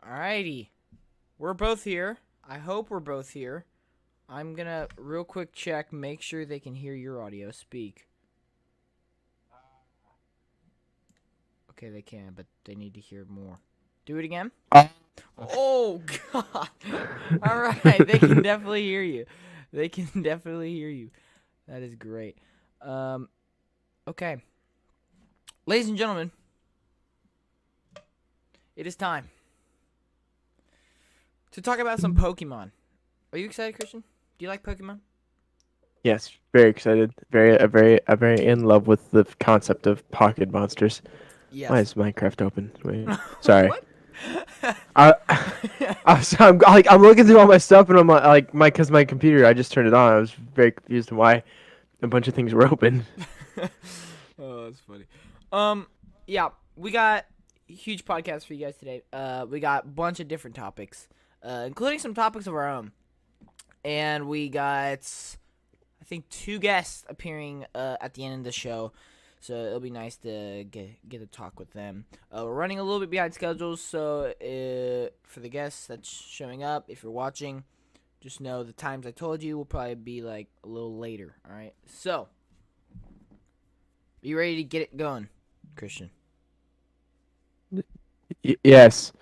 Alrighty. We're both here. I hope we're both here. I'm gonna real quick check, make sure they can hear your audio. Speak. Okay, they can, but they need to hear more. Do it again. Oh, God. Alright, they can definitely hear you. They can definitely hear you. That is great. Okay. Ladies and gentlemen, it is time to talk about some Pokemon. Are you excited, Christian? Do you like Pokemon? Yes, very excited. Very in love with the concept of pocket monsters. Why Yes. is Minecraft open? Wait, sorry. What? I, I'm looking through all my stuff and I'm because my computer I just turned it on. I was very confused why a bunch of things were open. Oh, that's funny. Um, yeah, we got a huge podcast for you guys today. We got a bunch of different topics, including some topics of our own, and we got, I think, 2 guests appearing at the end of the show. So it'll be nice to get to talk with them. We're running a little bit behind schedules, so for the guests that's showing up, if you're watching, just know the times I told you will probably be like a little later. All right, so. Are you ready to get it going, Christian? Yes.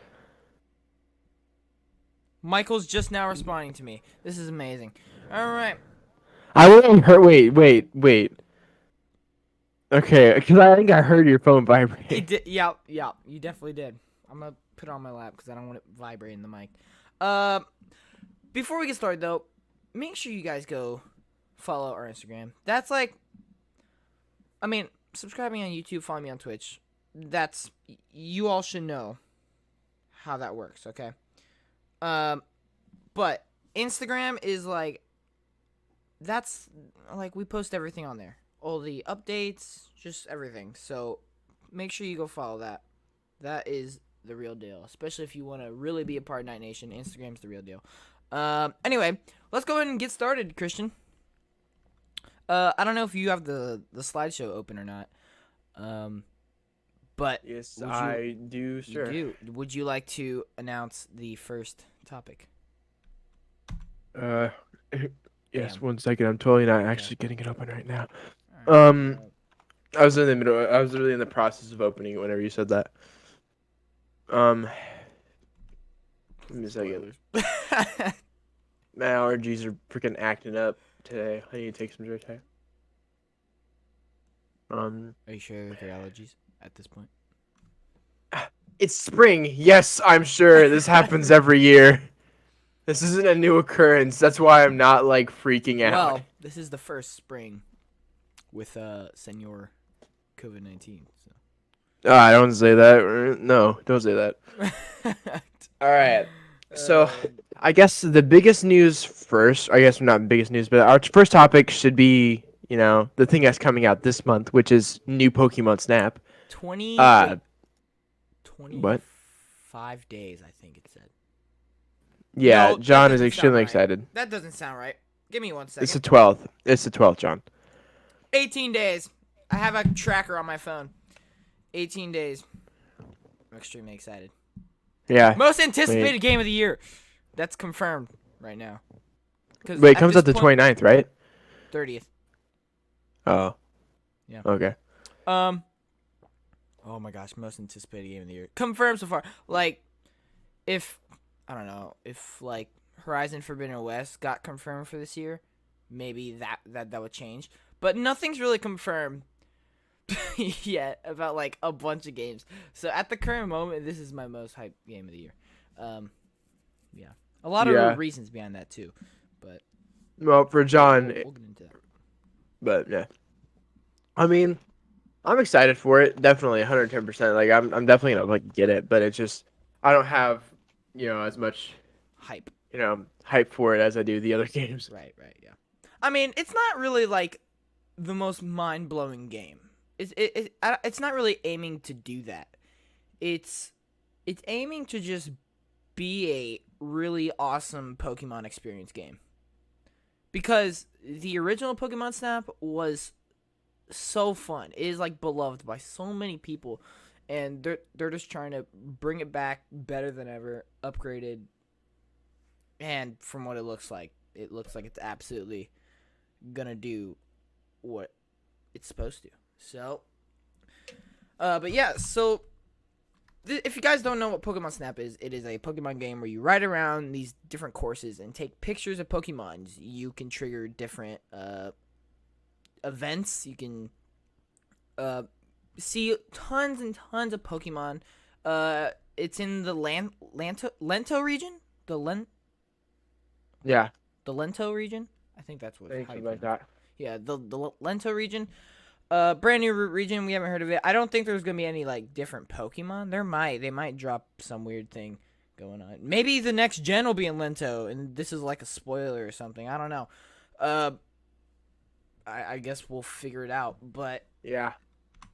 Michael's just now responding to me. This is amazing. All right. I wouldn't hurt. Wait. Okay, because I think I heard your phone It vibrate. did. Yeah. You definitely did. I'm gonna put it on my lap because I don't want it vibrating the mic. Uh, Before we get started though, make sure you guys go follow our Instagram. That's like, I mean, subscribe me on YouTube, follow me on Twitch. That's you all should know how that works. Okay. Um, but Instagram is like that's like we post everything on there. All the updates, just everything. So make sure you go follow that. That is the real deal. Especially if you want to really be a part of Night Nation. Instagram's the real deal. Anyway, let's go ahead and get started, Christian. I don't know if you have the slideshow open or not. Um, but Yes, would you I do, you sir. do? Would you like to announce the first topic? Uh, yes. Bam. 1 second. I'm totally not Okay. actually getting it open right now. All right. Um, I was in the middle. I was literally in the process of opening it whenever you said that. Um, Give me a second. Spoilers. My allergies are freaking acting up today. I need to take some Zyrtec. Um, Are you sure with your allergies at this point? it's spring. Yes, I'm sure this happens every year. This isn't a new occurrence. That's why I'm not like freaking out. Well, this is the first spring with Senor COVID-19. I don't say that. No, don't say that. So. All right. So, uh, I guess the biggest news first. I guess not biggest news, but our first topic should be, the thing that's coming out this month, which is new Pokemon Snap. 20 Uh, wait, what? 25 days I think it said. Yeah, No, that John is doesn't sound extremely right. excited. That doesn't sound right. Give me one It's second. the 12th. It's the 12th, John. 18 days. I have a tracker on my phone. 18 days. I'm extremely excited. Yeah. Most anticipated Wait. game of the year. That's confirmed right now. Because Wait, it at comes this out the point, 29th, right? 30th. Oh. Yeah. Okay. Um. Oh my gosh, most anticipated game of the year confirmed so far. Like, if I don't know if like Horizon Forbidden West got confirmed for this year, maybe that would change. But nothing's really confirmed yet about like a bunch of games. So at the current moment, this is my most hyped game of the year. Um. Yeah. A lot of Yeah. reasons behind that too, but Well, for John, we'll get into that. but yeah. I mean, I'm excited for it. Definitely 110%. Like I'm definitely going to like get it, but it's just I don't have, as much, Hype. hype for it as I do the other games. Right. Yeah. I mean, it's not really like the most mind blowing game. It's not really aiming to do that. It's it's aiming to just be a really awesome Pokemon experience game. Because the original Pokemon Snap was so fun. It is like beloved by so many people. and they're just trying to bring it back better than ever, upgraded, and from what it looks like it's absolutely gonna do what it's supposed to. So, but yeah, so if you guys don't know what Pokemon Snap is, it is a Pokemon game where you ride around these different courses and take pictures of Pokemons. You can trigger different events. You can see tons and tons of Pokemon. It's in the Lento region. Yeah, The Lento region. I think that's what. things How you like pronounce that. it. Yeah, the Lento region. Brand new region. We haven't heard of it. I don't think there's gonna be any like different Pokemon. They might drop some weird thing going on. Maybe the next gen will be in Lento, and this is like a spoiler or something. I don't know. I guess we'll figure it out. But Yeah.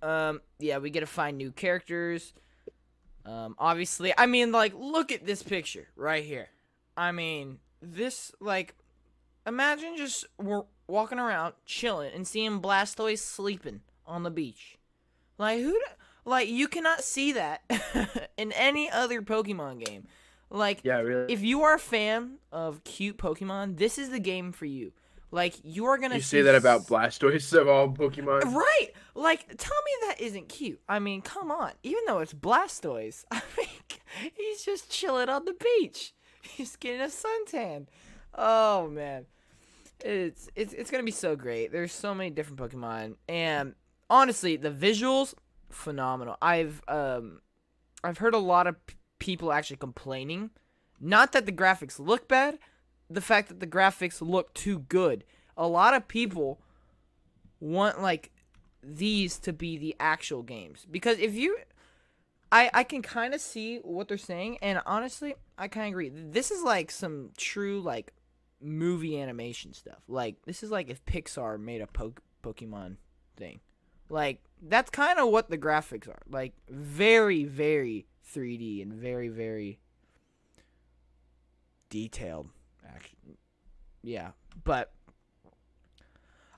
yeah, we get to find new characters. Obviously, I mean, like, look at this picture right here. I mean, this, like, imagine just we're walking around, chilling, and seeing Blastoise sleeping on the beach. Like, like, you cannot see that in any other Pokemon game. Like, Yeah, really. if you are a fan of cute Pokemon, this is the game for you. Like, you are gonna You say that about Blastoise of all Pokemon? Right! Like, tell me that isn't cute. I mean, come on. Even though it's Blastoise, I mean, he's just chilling on the beach. He's getting a suntan. Oh man, it's gonna be so great. There's so many different Pokemon, and honestly, the visuals phenomenal. I've heard a lot of people actually complaining, not that the graphics look bad, the fact that the graphics look too good. A lot of people want like these to be the actual games, because if you I can kind of see what they're saying, and honestly I kind of agree. This is like some true like movie animation stuff. Like, this is like if Pixar made a Pokemon thing. Like, that's kind of what the graphics are. Like, very, very 3D and very, very detailed. Actually, yeah. But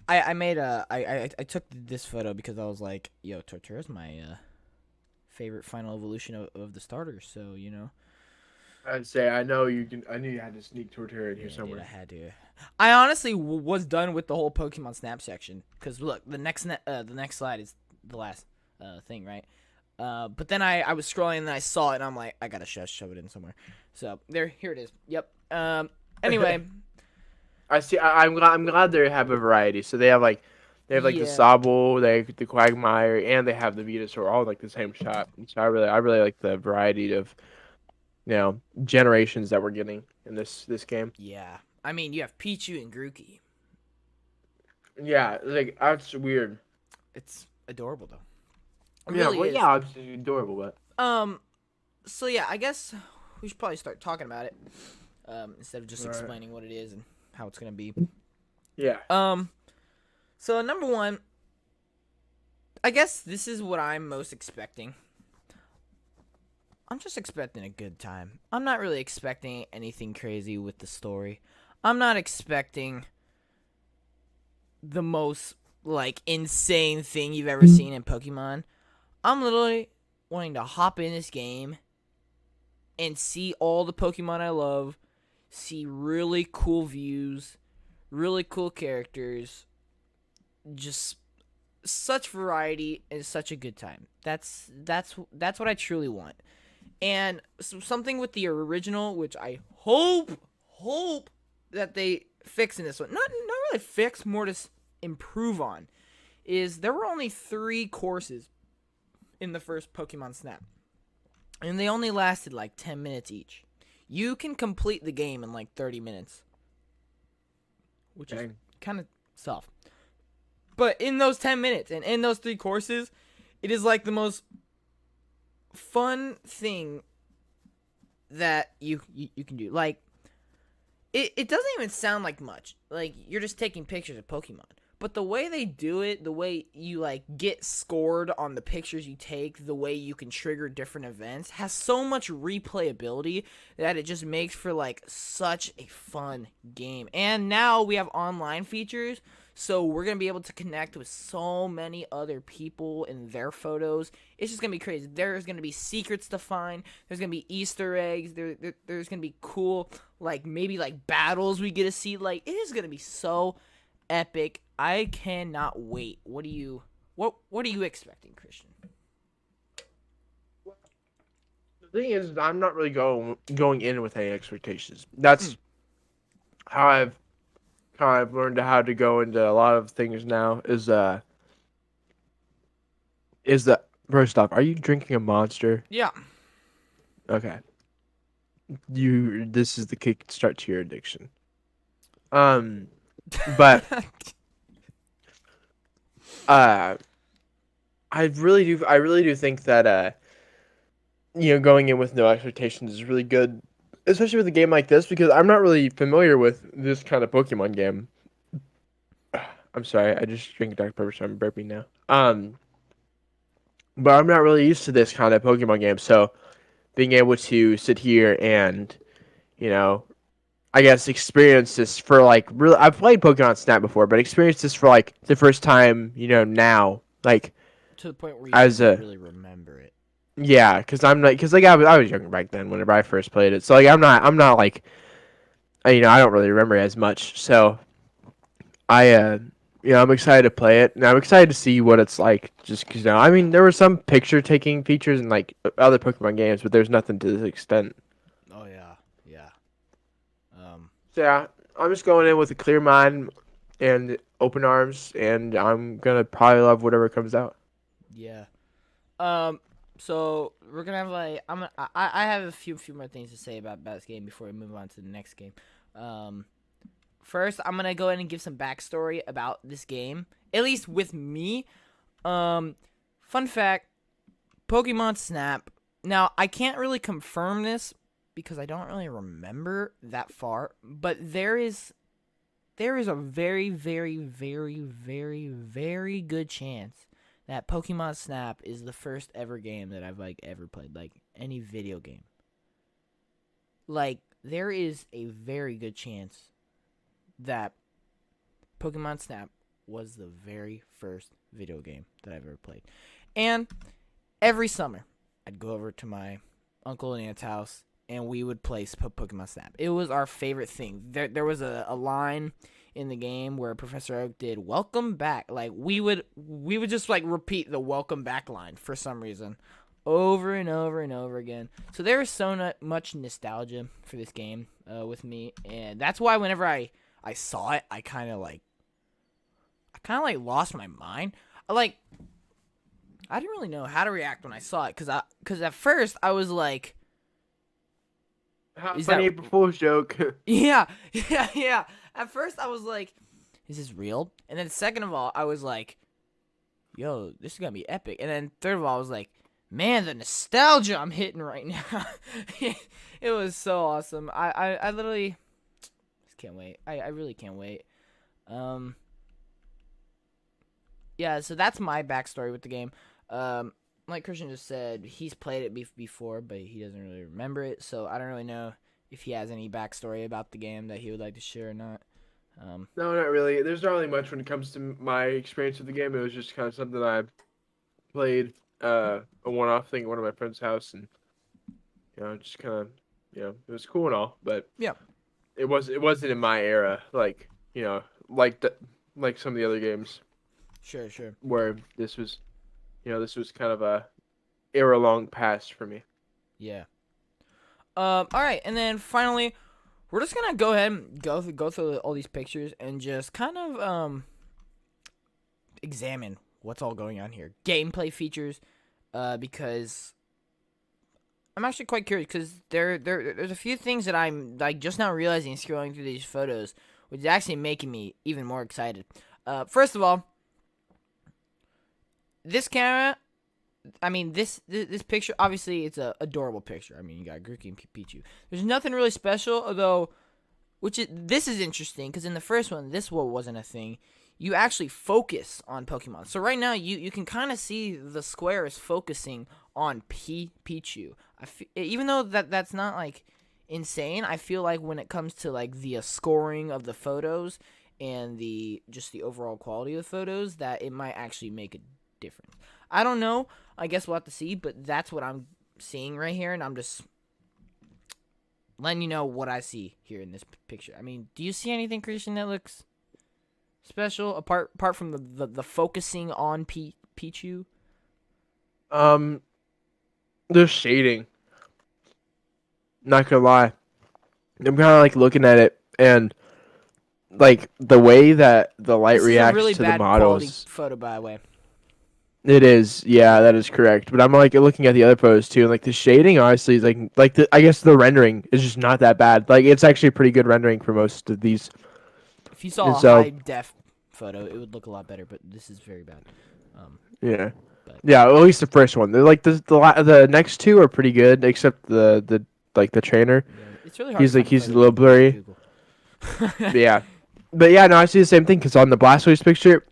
I took this photo because I was like, yo, Torterra's my favorite final evolution of the starters. So, you know. I'd say I know you can. I knew you had to sneak Torterra in here Yeah, somewhere. dude, I had to. I honestly was done with the whole Pokemon Snap section, because look, the next slide is the last thing, right? But then I was scrolling and then I saw it and I'm like, I gotta shove it in somewhere. So here it is. Yep. Anyway. I see. I'm glad they have a variety. So they have like the Yeah. Sobble, they have the Quagmire, and they have the Venusaur, all in, like, the same shot. And so I really like the variety of, generations that we're getting in this game. Yeah. I mean, you have Pichu and Grookey. Yeah, like, that's weird. It's adorable though. It Yeah, really well, is. yeah, it's adorable, but So yeah, I guess we should probably start talking about it. Instead of just Right. explaining what it is and how it's gonna be. yeah. So number one, I guess this is what I'm most expecting. I'm just expecting a good time. I'm not really expecting anything crazy with the story. I'm not expecting the most, like, insane thing you've ever seen in Pokemon. I'm literally wanting to hop in this game and see all the Pokemon I love, see really cool views, really cool characters, just such variety and such a good time. That's what I truly want. And something with the original, which I hope that they fix in this one. Not really fix, more to improve on, is there were only 3 courses in the first Pokemon Snap. And they only lasted like 10 minutes each. You can complete the game in like 30 minutes. Which is kind of soft. But in those 10 minutes and in those 3 courses, it is like the most fun thing that you can do. Like, it doesn't even sound like much. Like, you're just taking pictures of Pokemon. But the way they do it, the way you, like, get scored on the pictures you take, the way you can trigger different events, has so much replayability that it just makes for, like, such a fun game. And now we have online features, So we're going to be able to connect with so many other people in their photos. It's just going to be crazy. There's going to be secrets to find. There's going to be Easter eggs. There's going to be cool, like, maybe, like, battles we get to see. Like, it is going to be so epic. I cannot wait. What are you expecting, Christian? The thing is, I'm not really going in with any expectations. That's how I've kind of learned how to go into a lot of things now. Is that first off, are you drinking a Monster? Yeah. Okay. This is the kickstart to your addiction. But I really do think that going in with no expectations is really good, especially with a game like this, because I'm not really familiar with this kind of Pokemon game. I'm sorry, I just drank Dark Pepper, so I'm burping now. But I'm not really used to this kind of Pokemon game, so being able to sit here and, you know, I guess experience this for like really. I've played Pokemon Snap before, but experience this for like the first time, now, like to the point where you as don't a really remember it. yeah, because I was younger back then whenever I first played it, so like I'm not like I don't really remember as much, so I'm excited to play it, and I'm excited to see what it's like. Just because I mean, there were some picture taking features in like other Pokemon games, but there's nothing to this extent. Oh yeah, yeah. So yeah, I'm just going in with a clear mind and open arms, and I'm gonna probably love whatever comes out. Yeah. So we're gonna have like I have a few more things to say about this game before we move on to the next game. First I'm gonna go ahead and give some backstory about this game, at least with me. Fun fact: Pokemon Snap. Now I can't really confirm this because I don't really remember that far, but there is a very, very, very, very, very good chance that Pokemon Snap is the first ever game that I've like ever played, like any video game. Like there is a very good chance that Pokemon Snap was the very first video game that I've ever played. And every summer, I'd go over to my uncle and aunt's house, and we would play Pokemon Snap. It was our favorite thing. There was a line in the game where Professor Oak did "Welcome back." Like we would just like repeat the "Welcome back" line for some reason, over and over and over again. So there is so much nostalgia for this game with me, and that's why whenever I saw it, I kind of like lost my mind. I didn't really know how to react when I saw it, because at first I was like, Is funny April Fool's joke. yeah. At first I was like, is this real? And then second of all, I was like, yo, this is gonna be epic. And then third of all, I was like, man, the nostalgia I'm hitting right now. It was so awesome. I literally just can't wait. I really can't wait. Yeah, so that's my backstory with the game. Like Christian just said, he's played it before, but he doesn't really remember it. So I don't really know if he has any backstory about the game that he would like to share or not. No, not really. There's not really much when it comes to my experience with the game. It was just kind of something I played a one-off thing at one of my friend's house, and just kind of it was cool and all, but Yeah. it wasn't in my era, like like some of the other games. Sure. Where this was kind of a era long past for me. Yeah. All right, and then finally, we're just gonna go ahead and go through all these pictures and just kind of examine what's all going on here. Gameplay features, because I'm actually quite curious, because there's a few things that I'm like just now realizing scrolling through these photos, which is actually making me even more excited. First of all, this camera, I mean, this picture, obviously, it's a adorable picture. I mean, you got Grookey and Pichu. There's nothing really special, although, this is interesting, because in the first one, this wasn't a thing. You actually focus on Pokemon. So right now, you can kind of see the square is focusing on Pichu. Even though that's not, like, insane, I feel like when it comes to, like, the scoring of the photos, and the overall quality of the photos, that it might actually make a difference. I don't know. I guess we'll have to see, but that's what I'm seeing right here, and I'm just letting you know what I see here in this picture. I mean, do you see anything, Christian, that looks special apart from the focusing on Pichu? The shading. Not gonna lie, I'm kind of like looking at it, and like the way that the light This is a reacts really to the bad quality models. photo, by the way. It is, yeah, that is correct. But I'm like looking at the other photos too, and like the shading, honestly, is like I guess the rendering is just not that bad. Like it's actually pretty good rendering for most of these. If you saw And a so high def photo, it would look a lot better, but this is very bad. yeah, But yeah, at least the first one. They're like the next two are pretty good, except the like the trainer. yeah, it's really hard. He's to like find he's a photos little on blurry. Google. But yeah, but yeah, no, I see the same thing because on the Blastoise picture,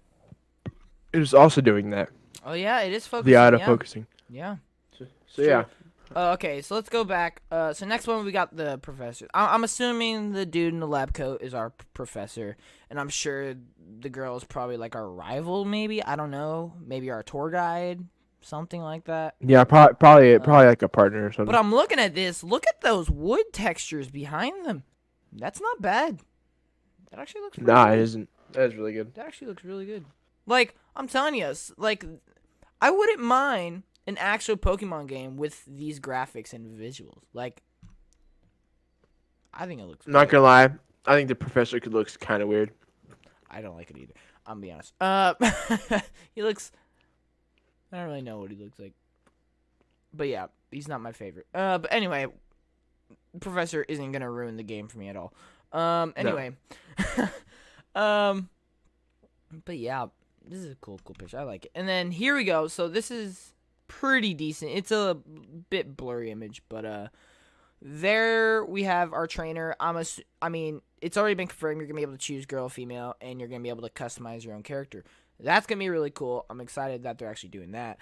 it was also doing that. Oh yeah, it is focusing. The auto Yeah. focusing. Yeah. So yeah, Okay, so let's go back. So next one we got the professor. I'm assuming the dude in the lab coat is our professor, and I'm sure the girl is probably like our rival. Maybe, I don't know. Maybe our tour guide, something like that. yeah, probably like a partner or something. But I'm looking at this. Look at those wood textures behind them. That's not bad. That actually looks pretty Nah, good. it isn't. That is really good. That actually looks really good. Like, I'm telling you, like, I wouldn't mind an actual Pokemon game with these graphics and visuals. Like, I think it looks I'm not great. gonna lie, I think the professor could look kind of weird. I don't like it either. I'm gonna be honest. He looks, I don't really know what he looks like. But yeah, he's not my favorite. But anyway, Professor isn't gonna ruin the game for me at all. Anyway. But yeah, this is a cool picture. I like it. And then here we go. So this is pretty decent. It's a bit blurry image, but there we have our trainer. I mean, it's already been confirmed you're gonna be able to choose girl, female, and you're gonna be able to customize your own character. That's gonna be really cool. I'm excited that they're actually doing that.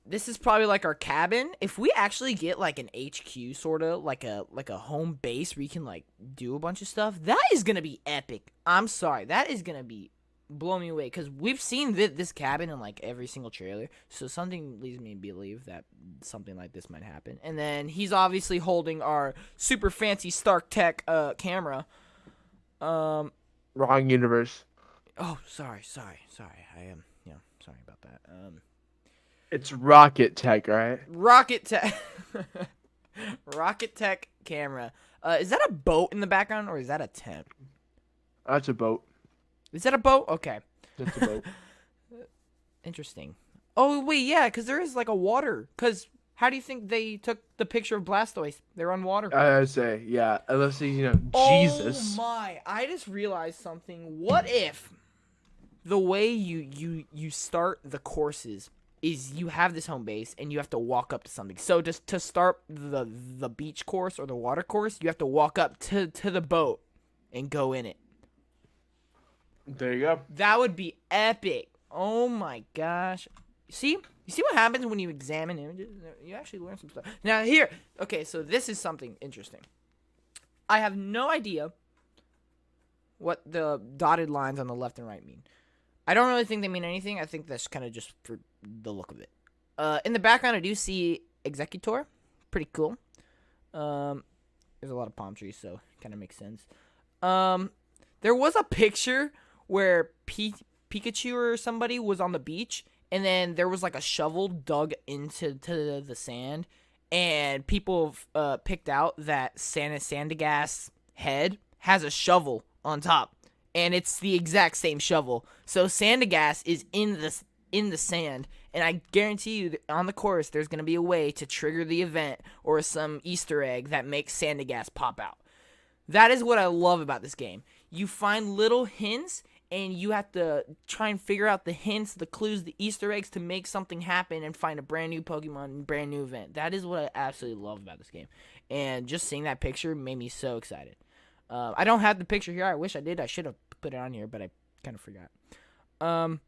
This is probably like our cabin. If we actually get like an HQ, sort of like a home base where you can like do a bunch of stuff, that is gonna be epic. I'm sorry, that is gonna be blow me away, because we've seen this cabin in like every single trailer. So something leads me to believe that something like this might happen. And then he's obviously holding our super fancy Stark Tech camera. Wrong universe. Oh, sorry. I am sorry about that. It's Rocket Tech, right? Rocket Tech. Rocket Tech camera. Is that a boat in the background, or is that a tent? That's a boat. Is that a boat? Okay. That's a boat. Interesting. Oh, wait, yeah, because there is like a water. Because how do you think they took the picture of Blastoise? They're on water. I say, yeah. Unless Jesus. Oh my! I just realized something. What if the way you start the courses is you have this home base and you have to walk up to something. So just to start the beach course or the water course, you have to walk up to the boat and go in it. There you go. That would be epic. Oh my gosh. You see what happens when you examine images? You actually learn some stuff. Now here, okay, so this is something interesting. I have no idea what the dotted lines on the left and right mean. I don't really think they mean anything. I think that's kind of just for the look of it. In the background, I do see Executor. Pretty cool. There's a lot of palm trees, so it kind of makes sense. There was a picture where Pikachu or somebody was on the beach, and then there was like a shovel dug into the sand, and people picked out that Sandygast head has a shovel on top, and it's the exact same shovel. So Sandygast is in the sand, and I guarantee you that on the course there's going to be a way to trigger the event or some Easter egg that makes Sandygast pop out. That is what I love about this game. You find little hints, and you have to try and figure out the hints, the clues, the Easter eggs to make something happen and find a brand new Pokemon, brand new event. That is what I absolutely love about this game. And just seeing that picture made me so excited. I don't have the picture here. I wish I did. I should have put it on here, but I kind of forgot. And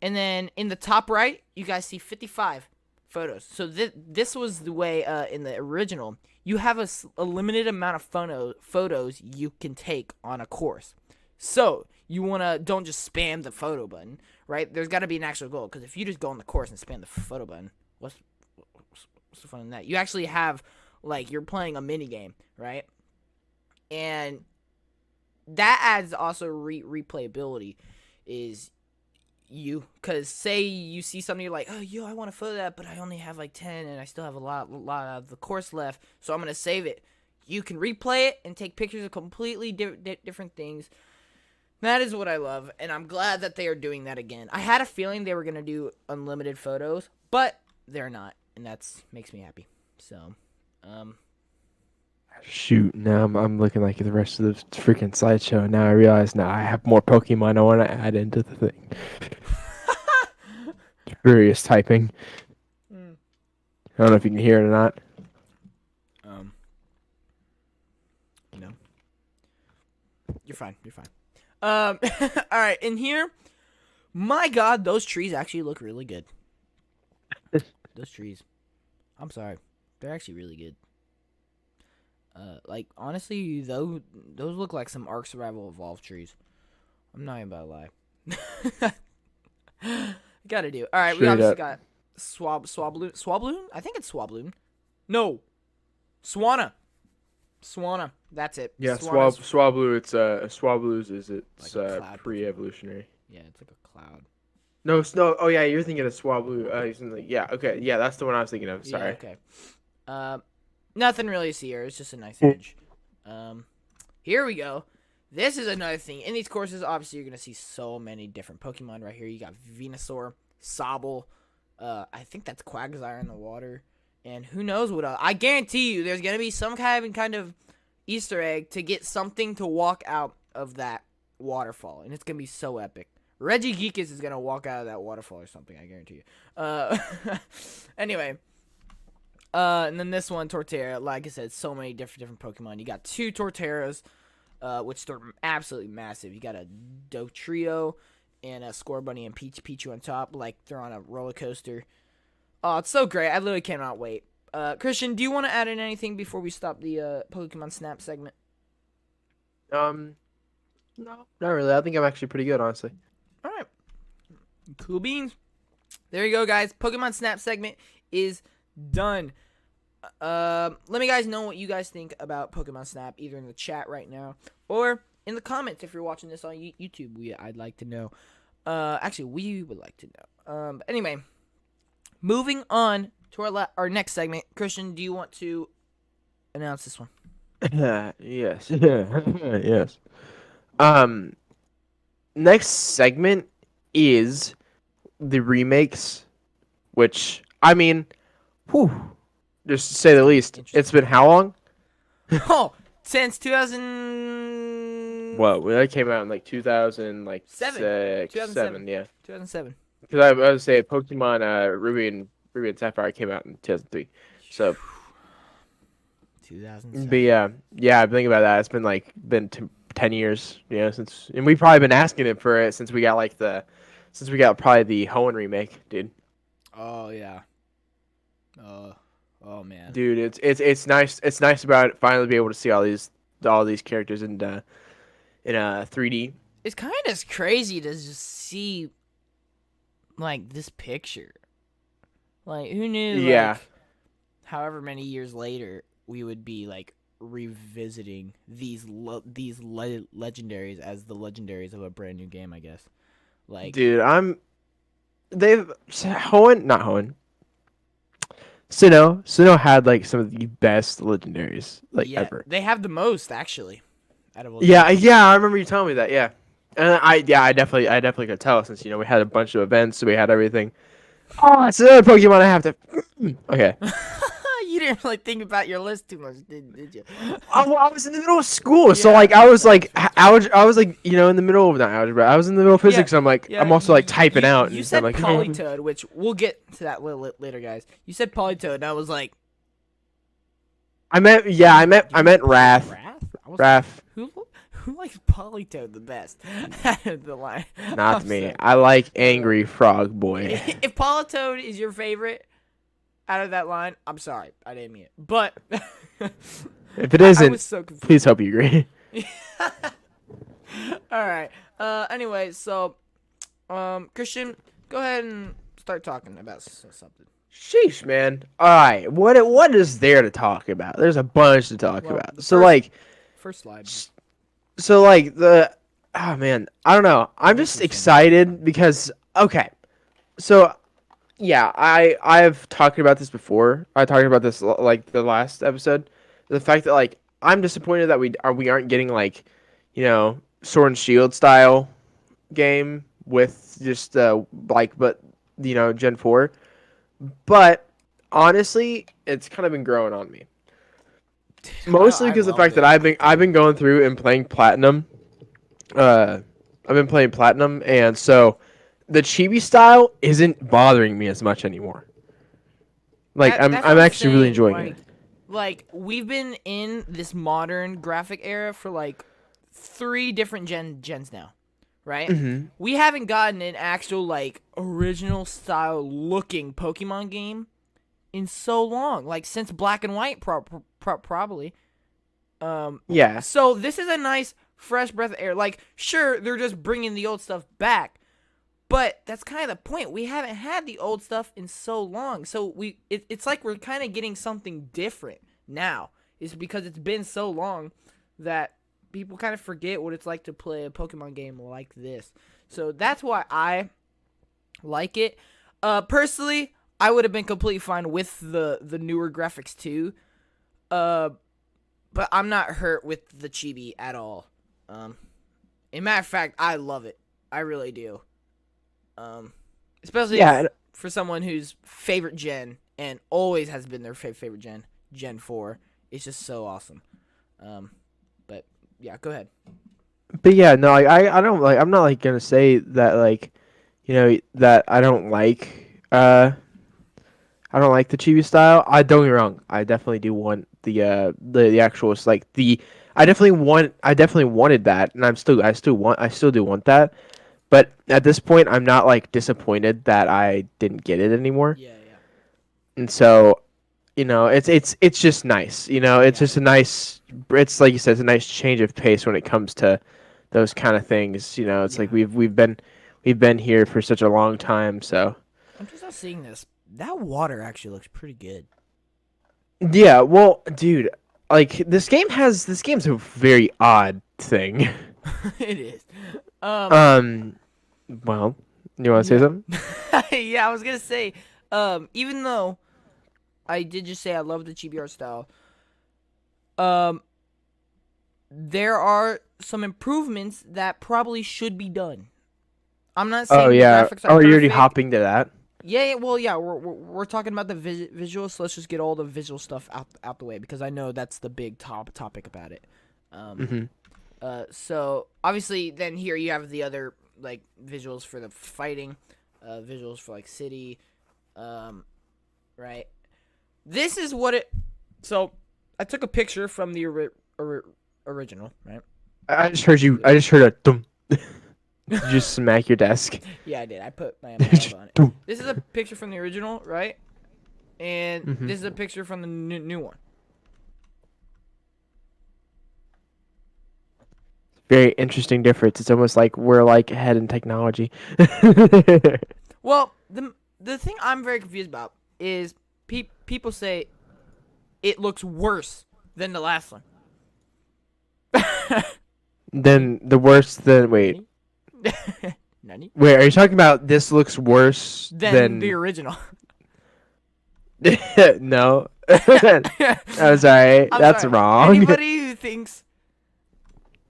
then in the top right, you guys see 55. photos. So this was the way in the original. You have a limited amount of photos you can take on a course. So you don't just spam the photo button, right? There's got to be an actual goal, because if you just go on the course and spam the photo button, what's the fun in that? You actually have, like, you're playing a mini game, right? And that adds also replayability. Is you, because say you see something, you're like, oh, yo, I want to photo that, but I only have like 10 and I still have a lot of the course left, so I'm gonna save it. You can replay it and take pictures of completely different things. That is what I love, and I'm glad that they are doing that again. I had a feeling they were gonna do unlimited photos, but they're not, and that's makes me happy. So Shoot, now I'm looking like the rest of the freaking slideshow. Now I realize now I have more Pokemon I want to add into the thing. Furious typing. I don't know if you can hear it or not. No. You're fine. All right, in here, my God, those trees actually look really good. Those trees. I'm sorry. They're actually really good. Like, honestly, those look like some Ark Survival Evolved trees. I'm not even about to lie. Gotta do. All right, we obviously got Swabloon. I think it's Swabloon. No, Swanna. That's it. Yeah, Swablu. It's Swablu's is it's like pre-evolutionary. Yeah, it's like a cloud. No, oh yeah, you're thinking of Swablu. Yeah, okay, yeah, that's the one I was thinking of. Sorry. Yeah, okay. Nothing really to see here. It's just a nice image. Here we go. This is another thing. In these courses, obviously, you're going to see so many different Pokemon right here. You got Venusaur, Sobble. I think that's Quagsire in the water. And who knows what else. I guarantee you there's going to be some kind of Easter egg to get something to walk out of that waterfall. And it's going to be so epic. Regigigas is going to walk out of that waterfall or something, I guarantee you. Anyway. And then this one, Torterra. Like I said, so many different Pokemon. You got 2 Torterras, which are absolutely massive. You got a Dotrio and a Scorbunny and Pichu on top, like they're on a roller coaster. Oh, it's so great. I literally cannot wait. Christian, do you want to add in anything before we stop the Pokemon Snap segment? No, not really. I think I'm actually pretty good, honestly. All right. Cool beans. There you go, guys. Pokemon Snap segment is done. Let me guys know what you guys think about Pokemon Snap, either in the chat right now or in the comments if you're watching this on YouTube. I'd like to know. Actually, we would like to know. But anyway, moving on to our next segment. Christian, do you want to announce this one? Yes. Yes. Next segment is the remakes, which, I mean, whew, just to say the least. It's been how long? Oh, since 2000. What? That came out in like 2000, like 2007. Yeah. 2007. Because I was say Pokemon Ruby and Sapphire came out in 2003. So. 2007. But yeah. I'm thinking about that. It's been 10 years, since, and we've probably been asking it for it since we got probably the Hoenn remake, dude. Oh yeah. Oh man. Dude, it's nice. It's nice about it, finally be able to see all these characters in 3D. It's kind of crazy to just see like this picture. Like, who knew? Yeah. Like, however many years later, we would be like revisiting these legendaries as the legendaries of a brand new game, I guess. Like, dude, not Hoenn. Sinnoh had like some of the best legendaries ever. They have the most actually. Out of yeah, I remember you telling me that. Yeah, and I definitely could tell since we had a bunch of events, so we had everything. Oh, it's another Pokemon I have to. Okay. You didn't really think about your list too much, did you? I was in the middle of school, so I was like in the middle of not algebra. I was in the middle of physics. So I'm like, I'm also typing out. You said like, Politoed, which we'll get to that later, guys. You said Politoed, and I was like, I meant Wrath. Wrath. Who likes Politoed the best? The line. Not me. I like Angry Frog Boy. If Politoed is your favorite, out of that line. I'm sorry, I didn't mean it. But If it I isn't, was so confused. please hope you agree. All right. Anyway, so Christian, go ahead and start talking about something. Sheesh, man. All right, what is there to talk about? There's a bunch to talk Well, about. the So first- like, First slide. so like oh man, I don't know. I'm just Interesting. excited because okay, so yeah, I've talked about this before. I talked about this like the last episode. The fact that like I'm disappointed that we aren't getting like, Sword and Shield style game with just but Gen 4. But honestly, it's kind of been growing on me. Mostly I because the loved fact that it. I've been going through and playing platinum. I've been playing platinum, and so the chibi style isn't bothering me as much anymore. Like That's what I'm actually really saying, enjoying it. Like we've been in this modern graphic era for like 3 different gens now, right? Mm-hmm. We haven't gotten an actual like original style looking Pokemon game in so long, like since Black and White, probably. Yeah. So this is a nice fresh breath of air. Like, sure, they're just bringing the old stuff back, but that's kind of the point. We haven't had the old stuff in so long, so it's like we're kind of getting something different now. It's because it's been so long that people kind of forget what it's like to play a Pokemon game like this. So that's why I like it. Personally, I would have been completely fine with the newer graphics too. But I'm not hurt with the chibi at all. In matter of fact, I love it. I really do. Especially for someone whose favorite gen and always has been their favorite Gen 4. It's just so awesome. But yeah, go ahead. But yeah, no, I don't like. I'm not like gonna say that like, that I don't like the chibi style. I don't get me wrong. I definitely do want the actual like the. I definitely wanted that, and I still do want that. But at this point, I'm not like disappointed that I didn't get it anymore. Yeah. And so, it's just nice. It's just a nice. It's like you said, it's a nice change of pace when it comes to those kind of things. It's like we've been here for such a long time. So I'm just not seeing this. That water actually looks pretty good. yeah, well, dude, like this game's a very odd thing. It is. Well, you want to say something? Yeah, I was gonna say, even though I did just say I love the chibi art style, there are some improvements that probably should be done. I'm not saying the graphics are Oh, you're already perfect. hopping to that? Yeah, well, yeah, we're talking about the visuals, so let's just get all the visual stuff out the way because I know that's the big topic about it. So obviously, then here you have the other like visuals for the fighting, visuals for like city, right? This is what it. So I took a picture from the original, right? I just heard a dum. Did you just smack your desk? Yeah, I did. I put my elbow on it. This is a picture from the original, right? And this is a picture from the new one. Very interesting difference. It's almost like we're like ahead in technology. Well, the thing I'm very confused about is people say it looks worse than the last one. Then the worst than wait. Nani? Wait, are you talking about this looks worse Than the original. No. I'm sorry. That's sorry. wrong. Anybody who thinks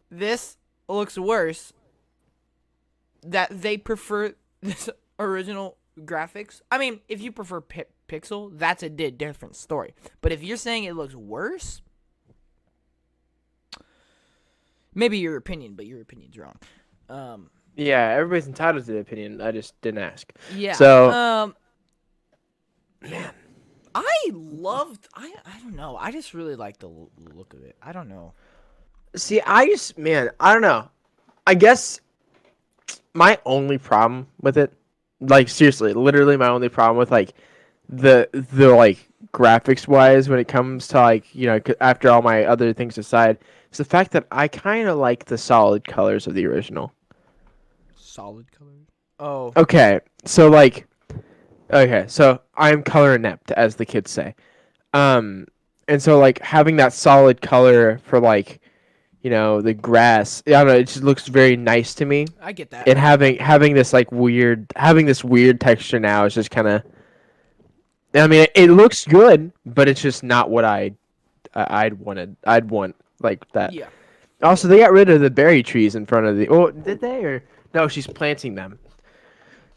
this looks worse, that they prefer this original graphics. I mean, if you prefer Pixel, that's a different story. But if you're saying it looks worse, maybe your opinion, but your opinion's wrong. Yeah, everybody's entitled to their opinion. I just didn't ask. Yeah. So, man, I don't know. I just really like the look of it. I don't know. see, I don't know. I guess my only problem with it, like seriously, literally my only problem with like the like graphics wise when it comes to like after all my other things aside, it's the fact that I kind of like the solid colors of the original. Solid colors. Oh, Okay, so like okay, so I'm color inept as the kids say. Um, and so like having that solid color for like the grass, I don't know, it just looks very nice to me. I get that. And I get that. having this like weird texture now is just kind of. I mean, it looks good, but it's just not what I'd wanted. I'd want like that. Yeah. Also, they got rid of the berry trees in front of the. Oh, did they or no? She's planting them.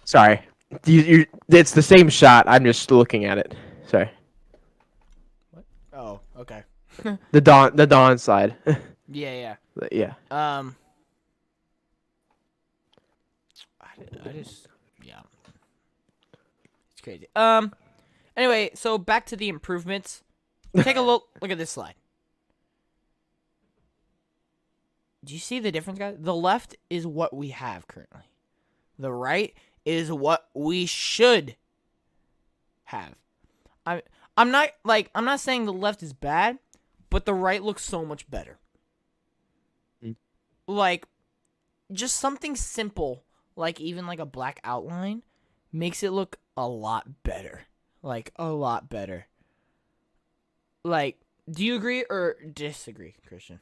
Sorry, it's the same shot. I'm just looking at it. Sorry. What? Oh, okay. The dawn slide. Yeah, Yeah. yeah. I just, yeah, it's crazy. Anyway, so back to the improvements. Take a look. Look at this slide. Do you see the difference, guys? The left is what we have currently. The right is what we should have. I'm not saying the left is bad, but the right looks so much better. Like, just something simple, like even like a black outline, makes it look a lot better. Like, a lot better. Like, do you agree or disagree, Christian?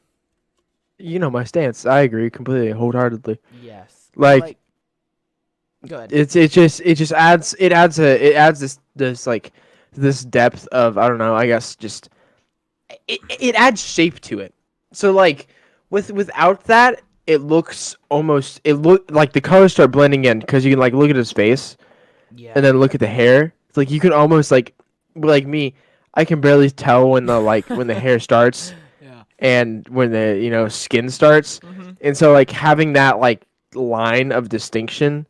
You know my stance. I agree completely, wholeheartedly. Yes. Like Go ahead. it just adds this like this depth of I don't know. I guess just it adds shape to it. So like without that, it looks almost it look like the colors start blending in because you can like look at his face Yeah. and then look at the hair. It's like you can almost like me. I can barely tell when the hair starts Yeah. and when the skin starts, and so like having that like line of distinction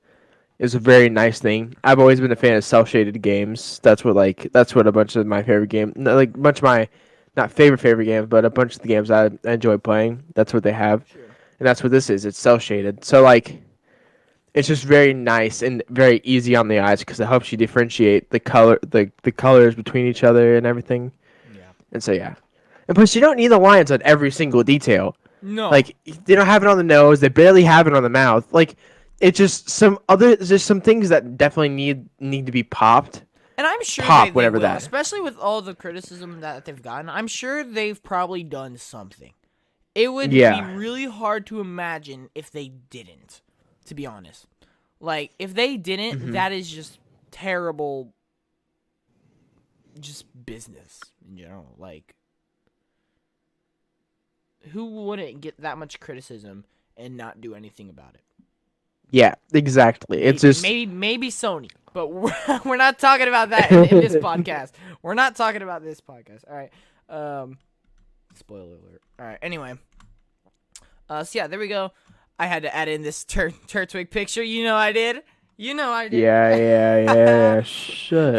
is a very nice thing. I've always been a fan of cell shaded games. That's what a bunch of my favorite game like a bunch of my not favorite games, but a bunch of the games I enjoy playing. That's what they have, Sure. and that's what this is. It's cell shaded, so like it's just very nice and very easy on the eyes because it helps you differentiate the colors between each other and everything. Yeah. And so yeah, and plus you don't need the lines on every single detail. No. Like they don't have it on the nose. They barely have it on the mouth. Like it's just there's some things that definitely need to be popped. And I'm sure Pop they whatever will, that. especially with all the criticism that they've gotten. I'm sure they've probably done something. It would be Yeah. really hard to imagine if they didn't, to be honest. Like, if they didn't, that is just terrible, just business in general. Like, who wouldn't get that much criticism and not do anything about it? Yeah, exactly. It's just maybe Sony, but we're not talking about that in this podcast. We're not talking about this podcast. All right. Spoiler alert. All right. Anyway. So yeah, there we go. I had to add in this Turtwig picture. You know I did. yeah. Shut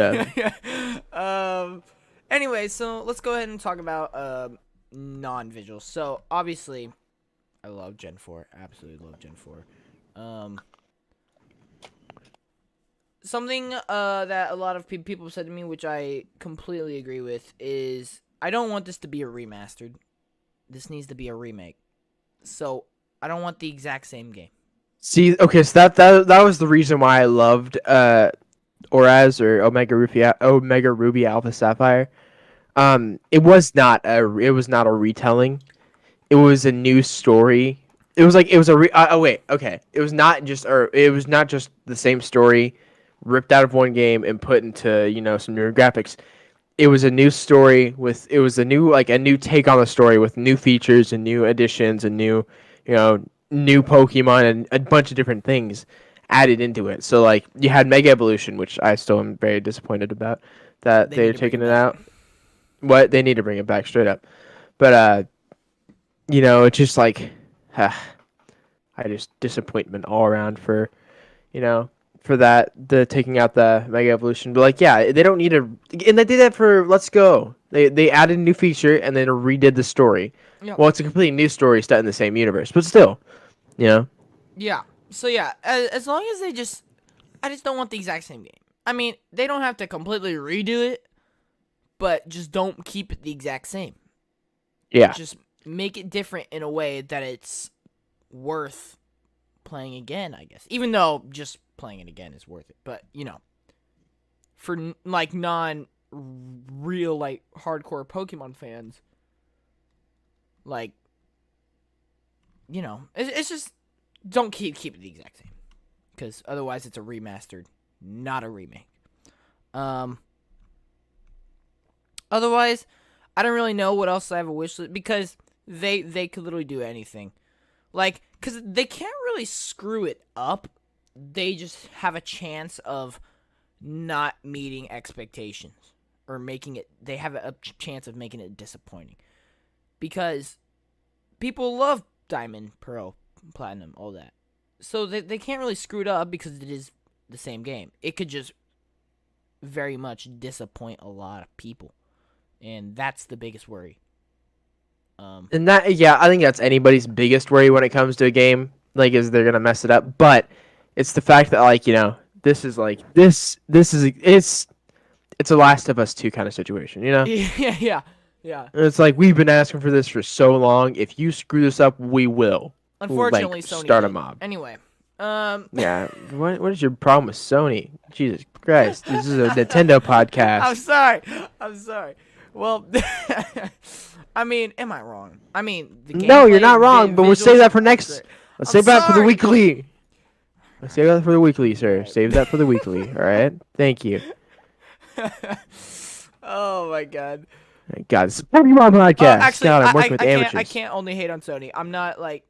up. Anyway, so let's go ahead and talk about non-visual. So obviously, I love Gen 4. Absolutely love Gen 4. Something that a lot of people said to me, which I completely agree with, is I don't want this to be a remastered. This needs to be a remake. So I don't want the exact same game. See, okay, so that was the reason why I loved Oraz or Omega Ruby Alpha Sapphire. It was not a retelling. It was a new story. It was It was not just the same story ripped out of one game and put into some newer graphics. It was a new story it was a new take on the story with new features and new additions and new new Pokemon and a bunch of different things added into it. So like you had Mega Evolution, which I still am very disappointed about that they're taking it out. What they need to bring it back straight up, but it's just like I just disappointment all around for for the taking out the Mega Evolution. But like yeah, they don't need to, and they did that for Let's Go. They added a new feature and then redid the story. Yep. Well, it's a completely new story set in the same universe, but still, Yeah. So yeah, as long as I just don't want the exact same game. I mean, they don't have to completely redo it, but just don't keep it the exact same. Yeah. Just make it different in a way that it's worth playing again, I guess. Even though just playing it again is worth it. But, for, like, non-real, like, hardcore Pokemon fans, like, it's just, don't keep it the exact same. Because otherwise it's a remastered, not a remake. Otherwise, I don't really know what else I have a wish list, because they could literally do anything. Like, because they can't really screw it up. They just have a chance of not meeting expectations. Or they have a chance of making it disappointing. Because people love Diamond, Pearl, Platinum, all that. So they can't really screw it up because it is the same game. It could just very much disappoint a lot of people. And that's the biggest worry. And that, yeah, I think that's anybody's biggest worry when it comes to a game, like, is they're gonna mess it up. But it's the fact that, like, this is like it's a Last of Us 2 kind of situation, Yeah. And it's like, we've been asking for this for so long. If you screw this up, we will. Unfortunately, like, Sony start a did. mob. Anyway, Yeah. What is your problem with Sony? Jesus Christ, this is a Nintendo podcast. I'm sorry. Well, I mean, am I wrong? I mean, the No, you're not gameplay, wrong. But we'll save that for next. great. Let's I'm save that for the sorry. weekly. Let's save that for the weekly, sir. Alright. Save that for the weekly. All right. Thank you. Oh my god. God, it's a Pokemon podcast. Actually, God, I'm working with I amateurs. can't only hate on Sony. I'm not like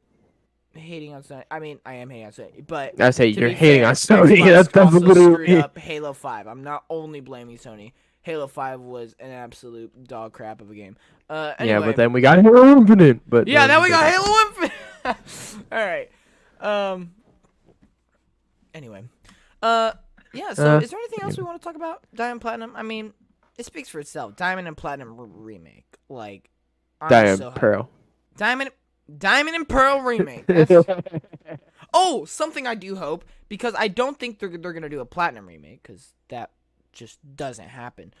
hating on Sony. I mean, I am hating on Sony, but I say to you're be hating fair, on Sony. Xbox That's also screwed literally. up Halo 5. I'm not only blaming Sony. Halo 5 was an absolute dog crap of a game. Anyway. Yeah, but then we got Halo Infinite. But Yeah, then we got Halo Infinite. All right. Anyway. Yeah. So, is there anything else we want to talk about? Diamond Platinum. I mean, it speaks for itself. Diamond and Platinum remake. Like, I'm Diamond so happy. Pearl. Diamond and Pearl remake. Oh, something I do hope, because I don't think they're gonna do a Platinum remake, because that just doesn't happen.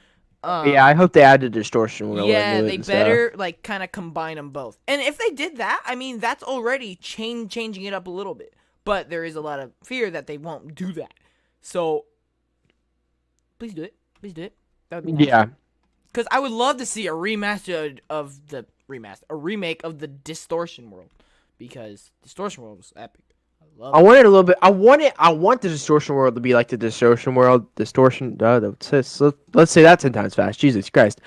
Yeah, I hope they add the distortion world. Yeah, into it they and better stuff. like kind of combine them both. And if they did that, I mean, that's already changing it up a little bit. But there is a lot of fear that they won't do that. So please do it. Please do it. That would be nice. Yeah. Because I would love to see a remake of the Distortion World, because Distortion World was epic. I want it a little bit. I want the distortion world to be like the distortion world. Let's say that 10 times fast. Jesus Christ.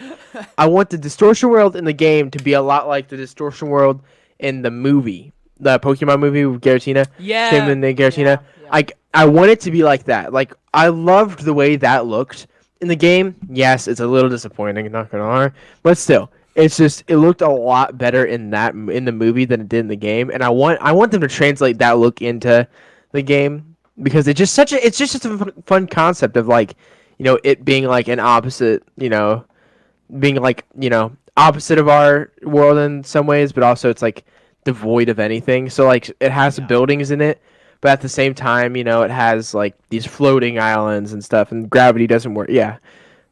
I want the distortion world in the game to be a lot like the distortion world in the movie, the Pokemon movie with Giratina. Yeah. Same in the Giratina. Yeah. I want it to be like that. Like, I loved the way that looked in the game. Yes, it's a little disappointing, not gonna lie, but still. It's just, it looked a lot better in the movie than it did in the game, and I want them to translate that look into the game, because it's just such a fun concept of, like, it being like an opposite, being like, opposite of our world in some ways, but also it's like devoid of anything. So, like, it has buildings in it, but at the same time, it has like these floating islands and stuff, and gravity doesn't work. Yeah,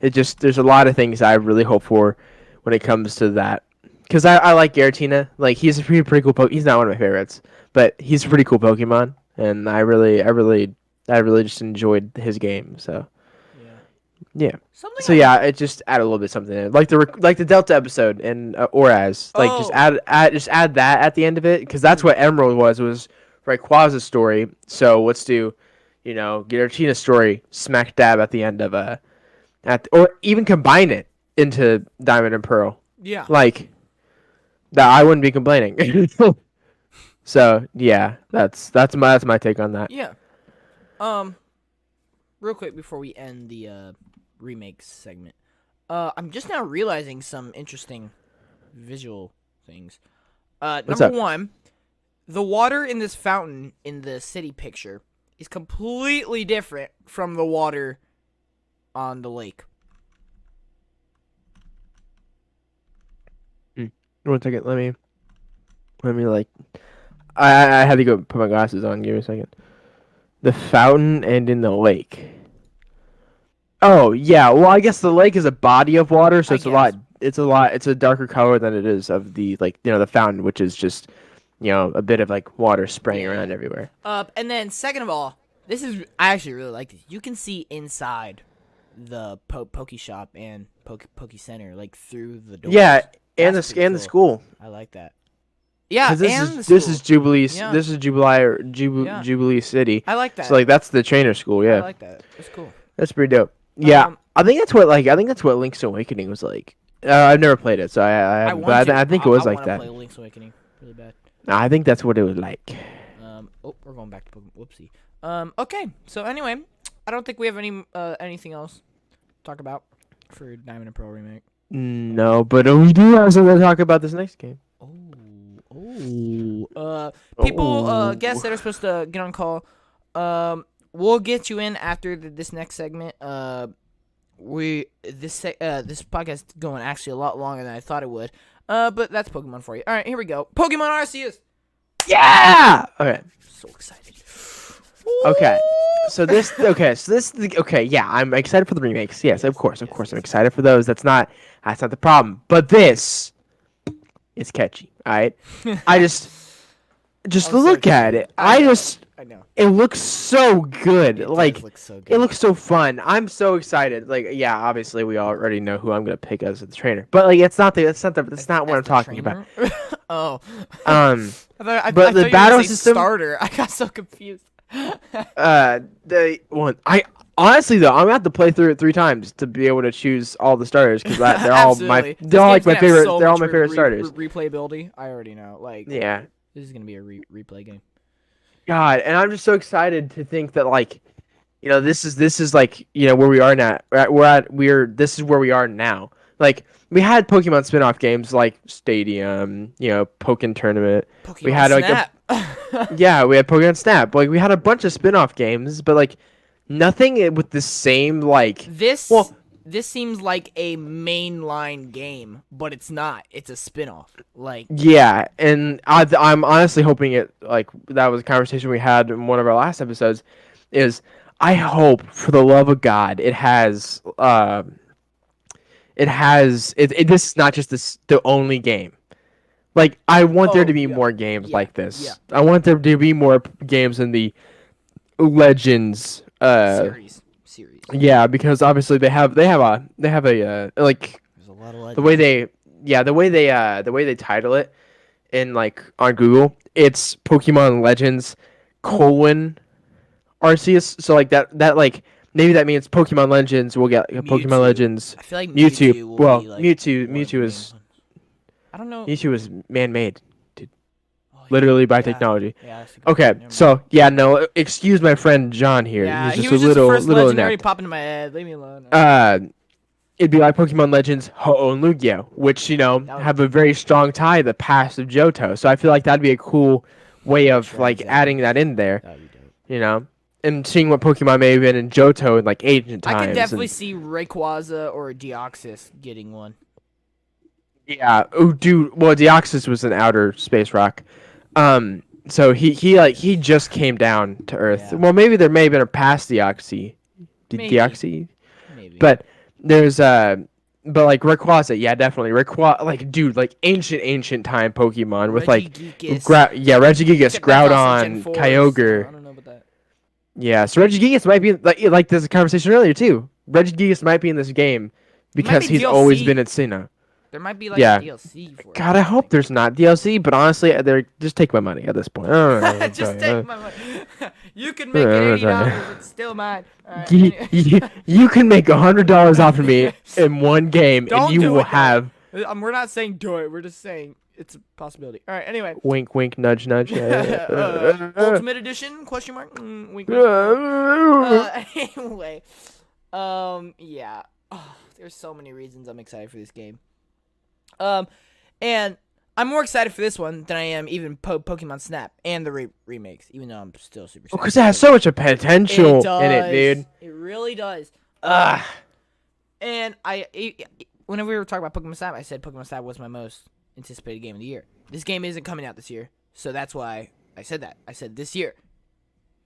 there's a lot of things I really hope for when it comes to that, because I like Giratina. Like, he's a pretty cool He's not one of my favorites, but he's a pretty cool Pokemon, and I really just enjoyed his game. So yeah. So yeah, it just add a little bit something in. Like the Delta episode in Oraz. Like, just add that at the end of it, because that's what Emerald was Rayquaza's story. So let's do, Giratina's story smack dab at the end of or even combine it into Diamond and Pearl. Yeah. Like, that, I wouldn't be complaining. So yeah, that's my take on that. Yeah. Real quick before we end the remakes segment, I'm just now realizing some interesting visual things. Number one, the water in this fountain in the city picture is completely different from the water on the lake. 1 second, let me like, I had to go put my glasses on. Give me a second. The fountain and in the lake. Oh yeah, well I guess the lake is a body of water, so I it's a lot. guess. It's a darker color than it is of the like the fountain, which is just a bit of like water spraying Yeah. around everywhere. And then second of all, I actually really like this. You can see inside the Poke Shop and Poke Center, like through the doors. Yeah, and That's the pretty the cool. school. I like that. Yeah, Because and the this school. is Jubilee Yeah. this is Jubilee Yeah. Jubilee City. I like that. So like that's the trainer school. I Yeah, like that. That's cool. that's pretty dope. Yeah, Um, I think that's what Link's Awakening was like. I've never played it, so I haven't, but I think it was like I that. want to play Link's Awakening really bad. I think that's what it was like. We're going back to Pokemon. Whoopsie. Okay. So anyway, I don't think we have anything else to talk about for Diamond and Pearl remake. No, but we do have something to talk about this next game. People, guests that are supposed to get on call, we'll get you in after this next segment. This podcast is going actually a lot longer than I thought it would. But that's Pokemon for you. All right, here we go. Pokemon Arceus. Yeah. Okay. So excited. Okay. Okay. Yeah, I'm excited for the remakes. Yes, of course. I'm excited for those. That's not the problem. But this is catchy. All right. I just look at it. I know. It looks so good. It Like does look so good. it looks so fun. I'm so excited. Like yeah, obviously we already know who I'm gonna pick as the trainer. But like that's not what I'm talking about. Oh. But thought the you were battle gonna say system. starter. I got so confused. The one I honestly though I'm gonna have to play through it 3 times to be able to choose all the starters because they're all Absolutely. they're all like my This game's favorite. gonna have so They're all much my favorite starters. Replayability. I already know. Like Yeah. this is gonna be a replay game. God, and I'm just so excited to think that like, this is like where we are now. This is where we are now. Like we had Pokemon spin-off games like Stadium, Pokken Tournament. Pokemon We had like Snap. yeah, we had Pokemon Snap. Like we had a bunch of spin-off games, but like nothing with the same like. This seems like a mainline game, but it's not. It's a spin-off. Like Yeah, and I'm honestly hoping it like that was a conversation we had in one of our last episodes. Is I hope for the love of God this is not just the only game. Like I want there to be more games like this. Yeah. I want there to be more games in the Legends series. Yeah, because obviously they have a like There's a lot of the way they title it in like on Google, it's Pokemon Legends Arceus. So like that like maybe that means Pokemon Legends will get Pokemon Mewtwo. Legends. I feel like Mewtwo. will Well, be, like, Mewtwo one of the Mewtwo main is ones. I don't know. Mewtwo is man-made, Oh, literally by yeah. technology. Yeah, that's a good Okay, point. Never so mind. yeah, no, excuse my friend John here. Yeah, He's he just was a just the little first little legendary inept. pop into my head. Leave me alone. It'd be like Pokemon Legends Ho-Oh and Lugia, which would have be a very strong tie to the past of Johto. So I feel like that'd be a cool way of Sure, like exactly. adding that in there, That'd be dope. and seeing what Pokemon may have been in Johto in like ancient times. I could definitely and- see Rayquaza or Deoxys getting one. Yeah. Oh, dude. Well, Deoxys was an outer space rock. So he just came down to Earth. Yeah. Well, maybe there may have been a past Deoxy. Maybe. Deoxy. Maybe. But there's but like Rayquaza, yeah, definitely Rayquaza, like dude, like ancient time Pokemon with like Regigigas. Regigigas, Except that's also Gen Groudon, 4s, so I Kyogre. don't know about that. Yeah, so Regigigas might be like there's a conversation earlier too. Regigigas might be in this game because be he's always DLC. been at Sinnoh. There might be like Yeah. a DLC for it. God, I hope there's not DLC, but honestly, they're just take my money at this point. I don't know what to Just tell you. take my money. You can make it Yeah, $80. It's still mine. Alright, You, anyway. you can make $100 off of me in one game, Don't and you do will it, though. have We're not saying do it. We're just saying it's a possibility. All right. Anyway. wink, wink, nudge, nudge. Ultimate Edition? Question mark. Wink, wink. Anyway. Yeah. Oh, there's so many reasons I'm excited for this game. And I'm more excited for this one than I am even Pokemon Snap and the remakes, even though I'm still super excited. Because it has so much potential in it, dude. It really does. Ugh. And whenever we were talking about Pokemon Snap, I said Pokemon Snap was my most anticipated game of the year. This game isn't coming out this year, so that's why I said that. I said this year.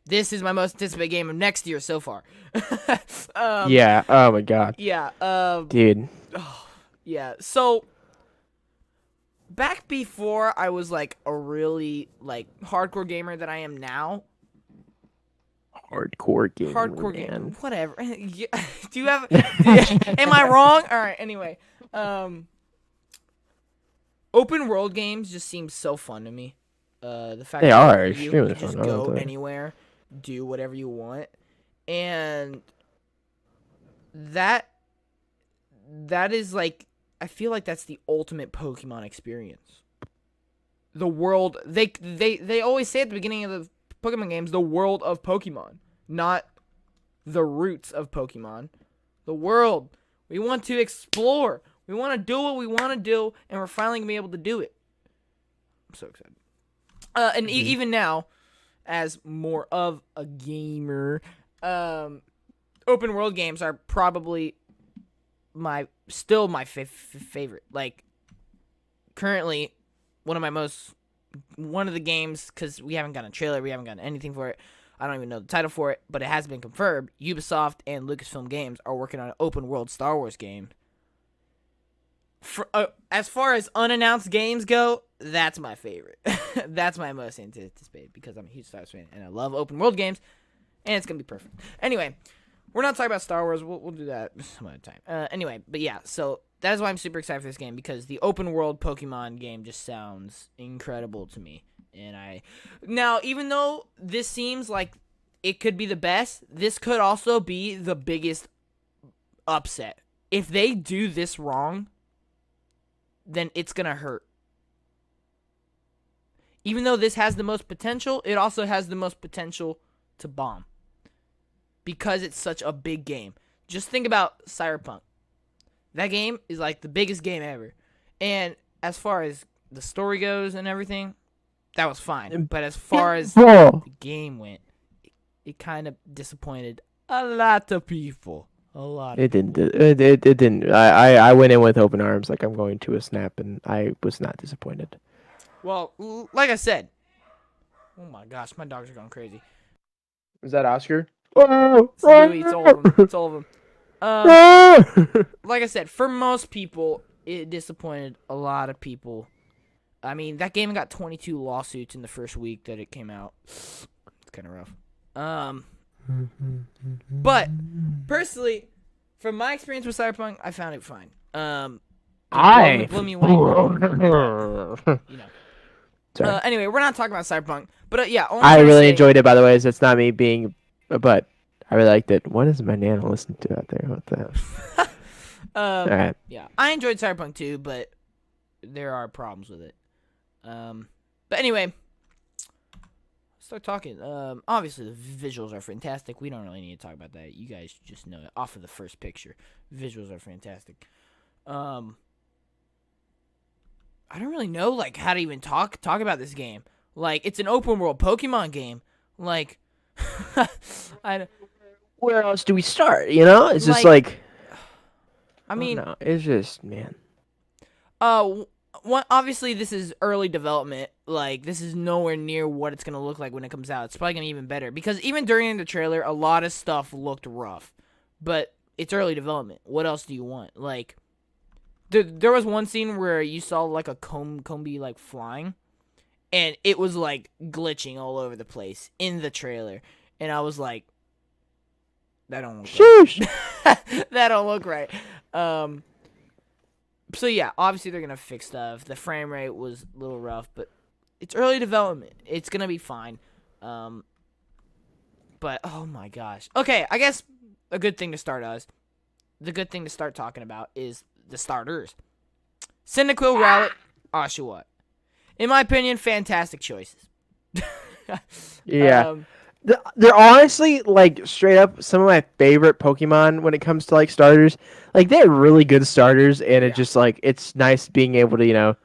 This is my most anticipated game of next year so far. Yeah. Oh my god, Yeah. dude. Yeah. So back before I was like a really like hardcore gamer that I am now. Hardcore gamer, Hardcore man. gamer. Whatever. Do you have? Am I wrong? All right. Anyway. Open world games just seem so fun to me. The fact They that are you extremely can just fun, I will go tell you. anywhere, do whatever you want, and that is like I feel like that's the ultimate Pokemon experience. The world they always say at the beginning of the Pokemon games, the world of Pokemon, not the roots of Pokemon. The world. We want to explore. We want to do what we want to do, and we're finally gonna be able to do it. I'm so excited. And even now, as more of a gamer, open world games are probably still my favorite. Like currently, one of the games, because we haven't gotten a trailer, we haven't gotten anything for it. I don't even know the title for it, but it has been confirmed. Ubisoft and Lucasfilm Games are working on an open world Star Wars game. As far as unannounced games go, that's my favorite. That's my most anticipated because I'm a huge Star Wars fan and I love open world games, and it's gonna be perfect. Anyway, we're not talking about Star Wars. We'll do that some other time. Anyway, but yeah, so that is why I'm super excited for this game, because the open world Pokemon game just sounds incredible to me. And now, even though this seems like it could be the best, this could also be the biggest upset. If they do this wrong, then it's going to hurt. Even though this has the most potential, it also has the most potential to bomb. Because it's such a big game. Just think about Cyberpunk. That game is like the biggest game ever. And as far as the story goes and everything, that was fine. But as far as the game went, it kind of disappointed a lot of people. A lot. It didn't. It didn't. I went in with open arms, like I'm going to a snap, and I was not disappointed. Well, like I said. Oh my gosh, my dogs are going crazy. Is that Oscar? It's Louis, it's all of them. It's all of them. Like I said, for most people, it disappointed a lot of people. I mean, that game got 22 lawsuits in the first week that it came out. It's kind of rough. But personally, from my experience with Cyberpunk, I found it fine. Blew me away. You know. Sorry. Anyway, we're not talking about Cyberpunk, but yeah. I really enjoyed it, by the way. So it's not me being, but I really liked it. What is my nana listening to out there? What the hell? All right. Yeah, I enjoyed Cyberpunk too, but there are problems with it. But anyway, let's start talking. Obviously the visuals are fantastic. We don't really need to talk about that. You guys just know it off of the first picture. Visuals are fantastic. I don't really know like how to even talk about this game. Like, it's an open world Pokemon game. Like, where else do we start? You know, it's just like. I mean, no, it's just, man. Obviously this is early development. Like, this is nowhere near what it's gonna look like when it comes out. It's probably gonna be even better because even during the trailer, a lot of stuff looked rough. But it's early development. What else do you want? Like, there was one scene where you saw like a Combee like flying, and it was like glitching all over the place in the trailer, and I was like, that don't look right. That don't look right. So yeah, obviously they're gonna fix stuff. The frame rate was a little rough, but it's early development. It's gonna be fine. But oh my gosh. Okay, I guess a good thing to start talking about is the starters. Cyndaquil, Rowlet, Oshawott. In my opinion, fantastic choices. Yeah. They're honestly, like, straight up some of my favorite Pokemon when it comes to, like, starters. Like, they're really good starters, and it just, like, it's nice being able to, you know,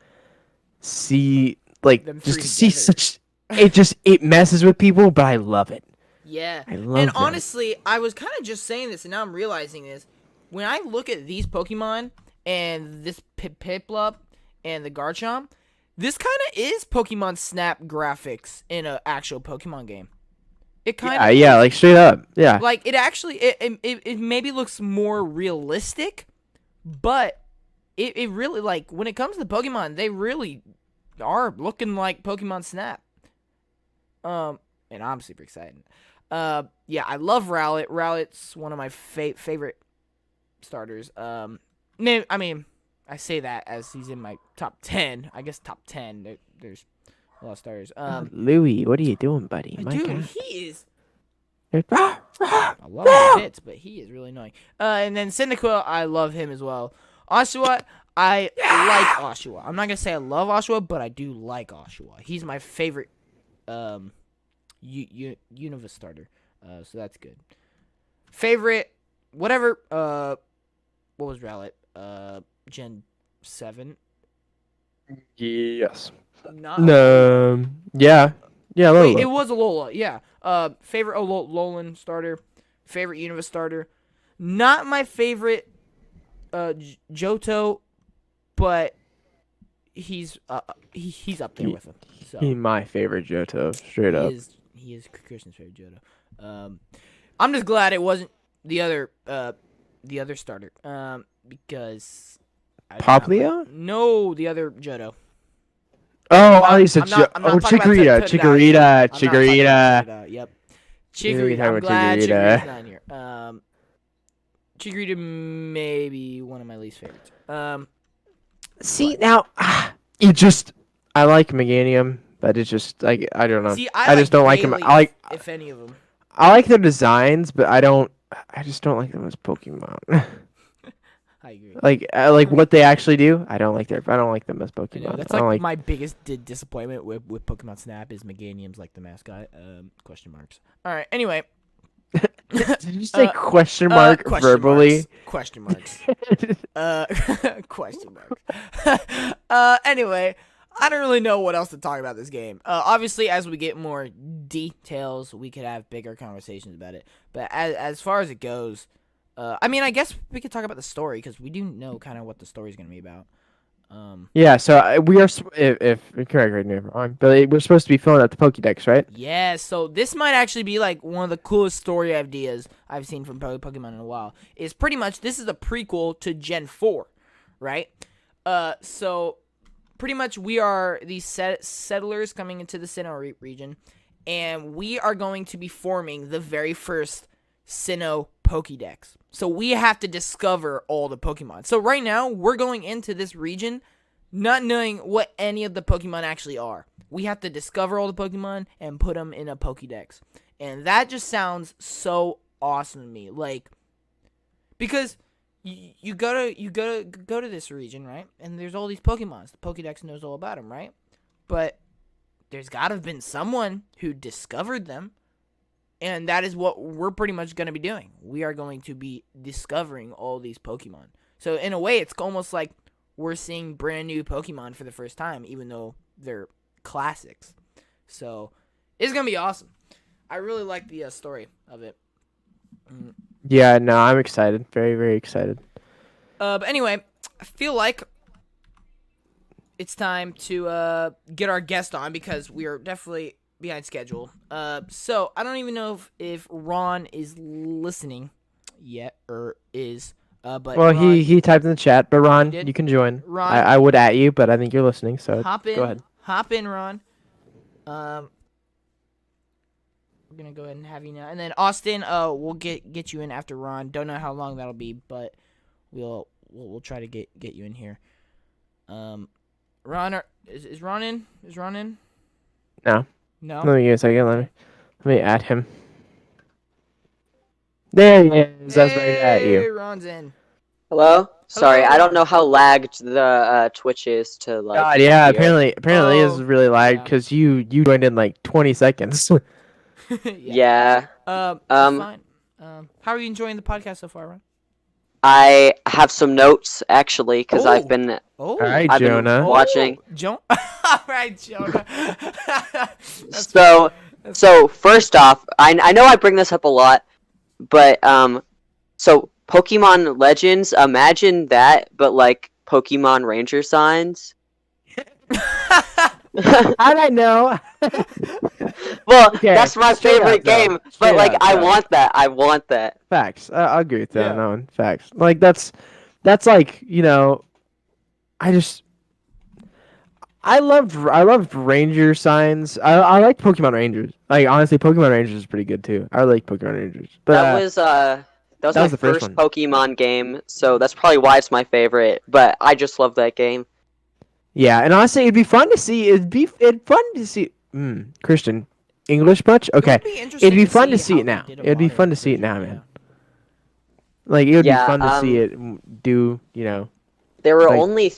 see, like, them just three to see together. such, it messes with people, but I love it. Yeah. I love And that. honestly, I was kind of just saying this, and now I'm realizing this. When I look at these Pokemon, and this Piplup, and the Garchomp, this kind of is Pokemon Snap graphics in an actual Pokemon game. It kind Yeah, of yeah, like straight up. Yeah. like it actually it maybe looks more realistic, but it really like when it comes to Pokemon, they really are looking like Pokemon Snap. And I'm super excited. Yeah, I love Rowlet. Rowlet's one of my favorite starters. I mean, I say that as he's in my top 10. I guess top 10. There's a lot of starters. Louis, what are you doing, buddy? My Dude, God. he is. I I love him to bits, but he is really annoying. And then Cyndaquil, I love him as well. Oshawott, I like Oshawott. I'm not gonna say I love Oshawott, but I do like Oshawott. He's my favorite Unova starter. So that's good. Favorite whatever what was Rowlet? Gen 7? Yes. Not No. Yeah. Yeah, Wait, Lola. it was a Lola, yeah. Favorite Alolan starter. Favorite Unova starter. Not my favorite Johto, but he's up there with him. So He's my favorite Johto, straight up. he is Christian's favorite Johto. I'm just glad it wasn't the other starter. Because Poplio? No, the other Johto. Oh, I used to I'm not talking about Chikorita, Totodile. Chikorita, I'm not talking Chikorita. about Totodile, yep. You're Chikorita. talking I'm about glad Chikorita. Chikorita's not in here. Chikorita may be one of my least favorites. See, now, I like Meganium, but it's just, like, I don't know. See, I just don't like them. Bailey, if any of them. I like their designs, but I just don't like them as Pokemon. I agree. like what they actually do, I don't like them as I know, Pokemon. that's I don't like my biggest disappointment with Pokemon Snap is Meganium's like the mascot. Question marks. All right. Anyway. Did you say question mark verbally? Marks. Question marks. Question marks. Anyway, I don't really know what else to talk about this game. Obviously, as we get more details, we could have bigger conversations about it. But as far as it goes, I mean, I guess we could talk about the story because we do know kind of what the story is going to be about. Yeah, so we are, if correct me if I'm wrong, but we're supposed to be filling out the Pokédex, right? Yeah, so this might actually be like one of the coolest story ideas I've seen from Pokemon in a while. Is pretty much this is a prequel to Gen 4, right? So pretty much we are these settlers coming into the Sinnoh region, and we are going to be forming the very first Sinnoh Pokédex. So we have to discover all the Pokemon. So right now, we're going into this region not knowing what any of the Pokemon actually are. We have to discover all the Pokemon and put them in a Pokédex. And that just sounds so awesome to me. Like, because you go to this region, right? And there's all these Pokemons. The Pokédex knows all about them, right? But there's got to have been someone who discovered them. And that is what we're pretty much going to be doing. We are going to be discovering all these Pokemon. So in a way, it's almost like we're seeing brand new Pokemon for the first time, even though they're classics. So it's going to be awesome. I really like the story of it. Yeah, no, I'm excited. Very, very excited. But anyway, I feel like it's time to get our guest on because we are definitely behind schedule. So I don't even know if Ron is listening yet or is. But Well, Ron, he typed in the chat, but Ron, did? you can join. Ron, I would at you, but I think you're listening, so hop in. go ahead. Hop in, Ron. We're gonna go ahead and have you now, and then Austin. We'll get you in after Ron. Don't know how long that'll be, but we'll try to get you in here. Ron, is Ron in? Is Ron in? No. No. Let me give a second. Let me add him. There he is. That's right at Hey, you. Ron's in. Hello? Sorry, Hello. I don't know how lagged the Twitch is to like. God, yeah. hear. Apparently, this is really lagged yeah. because you joined in like 20 seconds. Yeah. That's Um, fine. How are you enjoying the podcast so far, Ron? I have some notes actually because Oh. I've been Oh. All right, I've been Jonah. watching. All right, Jonah. That's So That's so first off, I know I bring this up a lot, but so Pokemon Legends, imagine that, but like Pokemon Ranger signs. How'd I know? Well, Okay, that's my straight up, favorite though. game, Straight but like up, I though. want that. I want that. Facts. I'll agree with that Yeah. on that one. Facts. Like that's like I just I loved Ranger signs. I like Pokemon Rangers. Like honestly, Pokemon Rangers is pretty good too. I like Pokemon Rangers. But That was that my was the first first one. Pokemon game, so that's probably why it's my favorite. But I just love that game. Yeah, and honestly, it'd be fun to see. It'd fun to see. Christian, English much? It Okay, would be interesting it'd be fun to see how it they now. did a It'd be fun modern to see it version, now, yeah. man. Like it would be Yeah, fun to see it do. there were Like only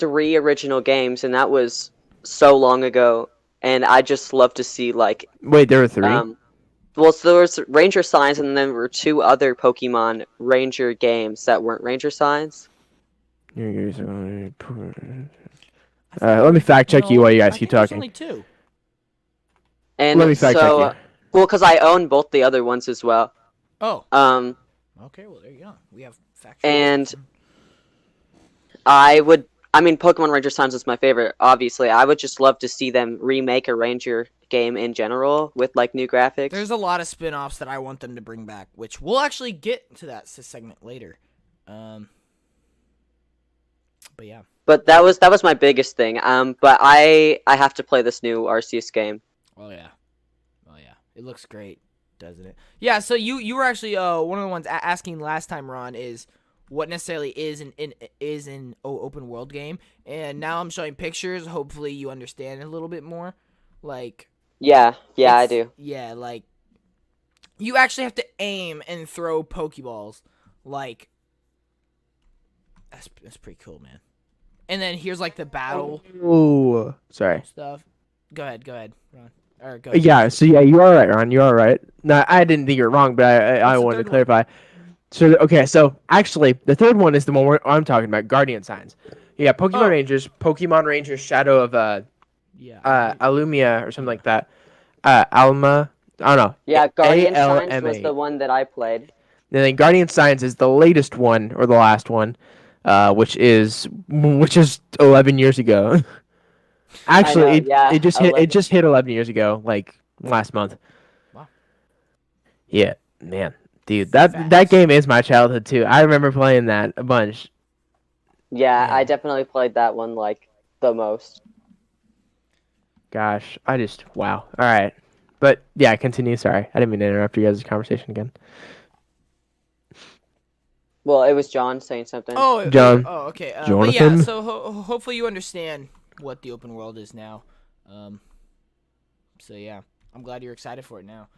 3 original games, and that was so long ago. And I just love to see like wait, there were three. well, so there was Ranger Signs, and then there were 2 other Pokemon Ranger games that weren't Ranger Signs. Let me fact check you while you guys keep There's talking. only 2. And Let me fact check you. well, because I own both the other ones as well. Oh. Um, Okay, well there you go. We have fact. and I mean, Pokemon Ranger Signs is my favorite, obviously. I would just love to see them remake a Ranger game in general with, like, new graphics. There's a lot of spin-offs that I want them to bring back, which we'll actually get to that segment later. But yeah. But that was my biggest thing. But I have to play this new Arceus game. Oh yeah. It looks great, doesn't it? Yeah. So you were actually one of the ones asking last time, Ron, is what necessarily is an open world game, and now I'm showing pictures. Hopefully you understand a little bit more. Like. Yeah, I do. Yeah, like you actually have to aim and throw Pokeballs. Like that's pretty cool, man. And then here's like the battle Oh, sorry. stuff. Go ahead, Ron. Or go ahead. Yeah, so yeah, you are right, Ron. You are right. No, I didn't think you were wrong, but I What's the wanted to third one? clarify. So okay, so actually, the third one is the one I'm talking about, Guardian Signs. Yeah, Pokemon Rangers, Pokemon Rangers Shadow of Yeah. Alumia or something like that. Alma, I don't know. Yeah, Guardian Signs ALMA. was the one that I played. And then Guardian Signs is the latest one or the last one, which is 11 years ago. Actually, yeah, it just 11. hit 11 years ago, like last month. Wow. Yeah, man, dude, that Fast. game is my childhood too. I remember playing that a bunch. Yeah, Yeah. I definitely played that one like the most. Gosh, wow. All right, but yeah, continue. Sorry, I didn't mean to interrupt you guys' conversation again. Well, it was John saying something. John. Okay. But yeah, Jonathan. so hopefully you understand what the open world is now. So yeah, I'm glad you're excited for it now.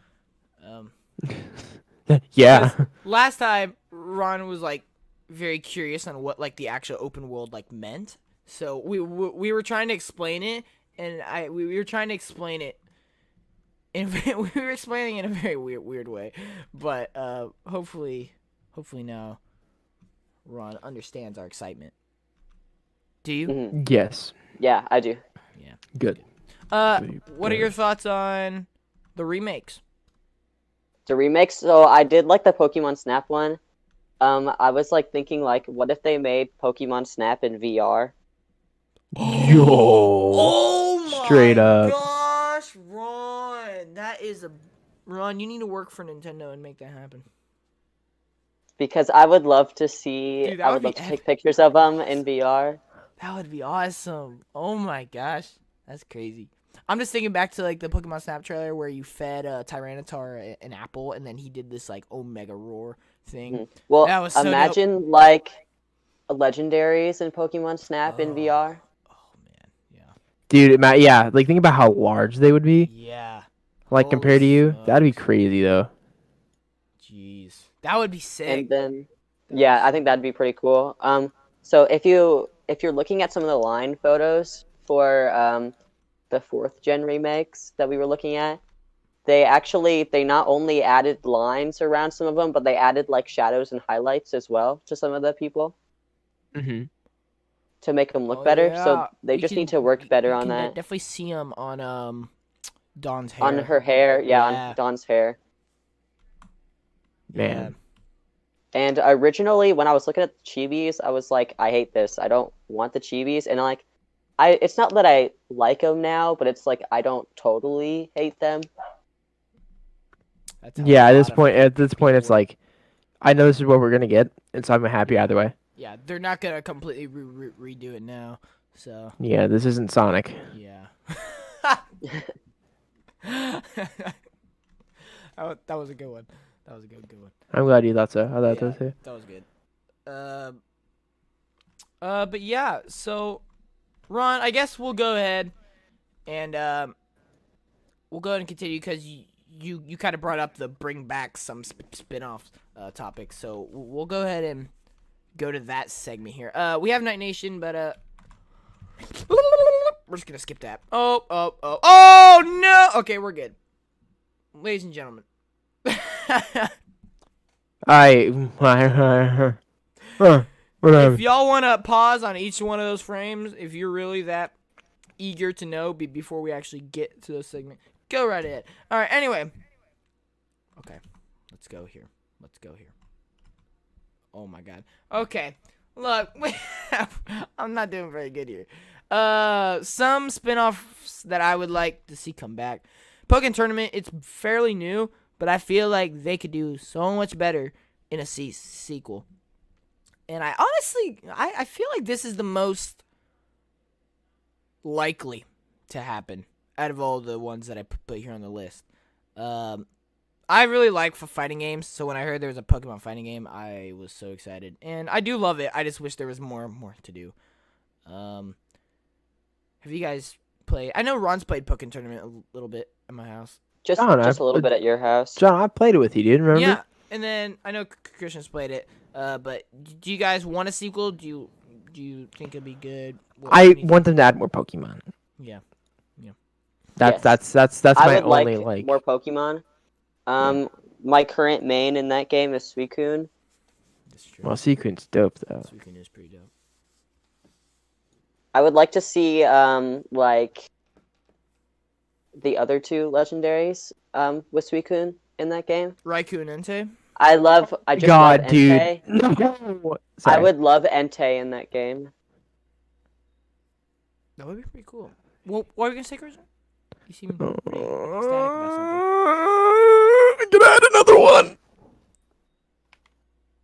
Yeah. Because last time Ron was like very curious on what like the actual open world like meant. So we were trying to explain it, and we were trying to explain it. We were explaining it in a very weird way, but hopefully now Ron understands our excitement. Do you? Mhm. Yes. Yeah, I do. Good. What are your thoughts on the remakes? The remakes. So I did like the Pokemon Snap one. I was like thinking like, what if they made Pokemon Snap in VR? Yo. Oh my Straight up. gosh, Ron! That is a Ron. You need to work for Nintendo and make that happen. Because I would love to see. Dude, that I would would be love to epic. take pictures of them in VR. That would be awesome. Oh my gosh, that's crazy. I'm just thinking back to like the Pokemon Snap trailer where you fed Tyranitar an apple, and then he did this like Omega Roar thing. Mhm. Well, That was so dope. imagine like legendaries in Pokemon Snap in Oh. VR. Oh man, yeah, Dude, yeah, like think about how large they would be, yeah. like compared to Holy you. That'd be smokes. crazy though. Jeez, that would be sick. And then That yeah, would I be think that'd be pretty cool. So if you're looking at some of the line photos for the 4th gen remakes that we were looking at, they not only added lines around some of them, but they added like shadows and highlights as well to some of the people Mm-hmm. to make them look Oh, better. yeah. So they You just need can- to work better you on can that. Definitely see them on Dawn's hair. On her hair, yeah, Yeah. on Dawn's hair. Man. And originally, when I was looking at the chibis, I was like, I hate this. I don't want the chibis. And like, It's not that I like them now, but it's like I don't totally hate them. That's how Yeah, a lot of at this point, people it's were. like, I know this is what we're gonna get, and so I'm happy either way. Yeah, they're not gonna completely redo it now. So Yeah, this isn't Sonic. yeah. That was a good one. That was a good one. I'm glad you thought so. I thought Yeah, so too. that was good. But yeah. So, Ron, I guess we'll go ahead and continue because you kind of brought up the bring back some spin-off topic. So we'll go ahead and go to that segment here. We have Night Nation, but we're just gonna skip that. Oh no! Okay, we're good. Ladies and gentlemen. Whatever. If y'all want to pause on each one of those frames, if you're really that eager to know before we actually get to the segment, go right ahead. All right, anyway. Okay, let's go here. Oh, my God. Okay, look. I'm not doing very good here. Some spinoffs that I would like to see come back. Pokemon Tournament, it's fairly new, but I feel like they could do so much better in a sequel. And I honestly, I feel like this is the most likely to happen out of all the ones that I put here on the list. I really like fighting games, so when I heard there was a Pokemon fighting game, I was so excited. And I do love it. I just wish there was more to do. Have you guys played? I know Ron's played Pokemon Tournament a little bit at my house. Just John, a little bit at your house. John, I played it with you, dude. Remember? Yeah, and then I know Christian's played it. But do you guys want a sequel? Do you think it'd be good? I want them to add more Pokemon. Yeah. That's Yes. that's I my would only like more Pokemon. My current main in that game is Suicune. That's true. Well, Sequin's dope though. Suicune is pretty dope. I would like to see like the other two legendaries with Suicune in that game. Raikou and Entei? I just love dude. Entei. No. I Sorry. would love Entei in that game. That would be pretty cool. Well, what are you gonna say, Christian? You seem pretty ecstatic about something. I gotta add another one.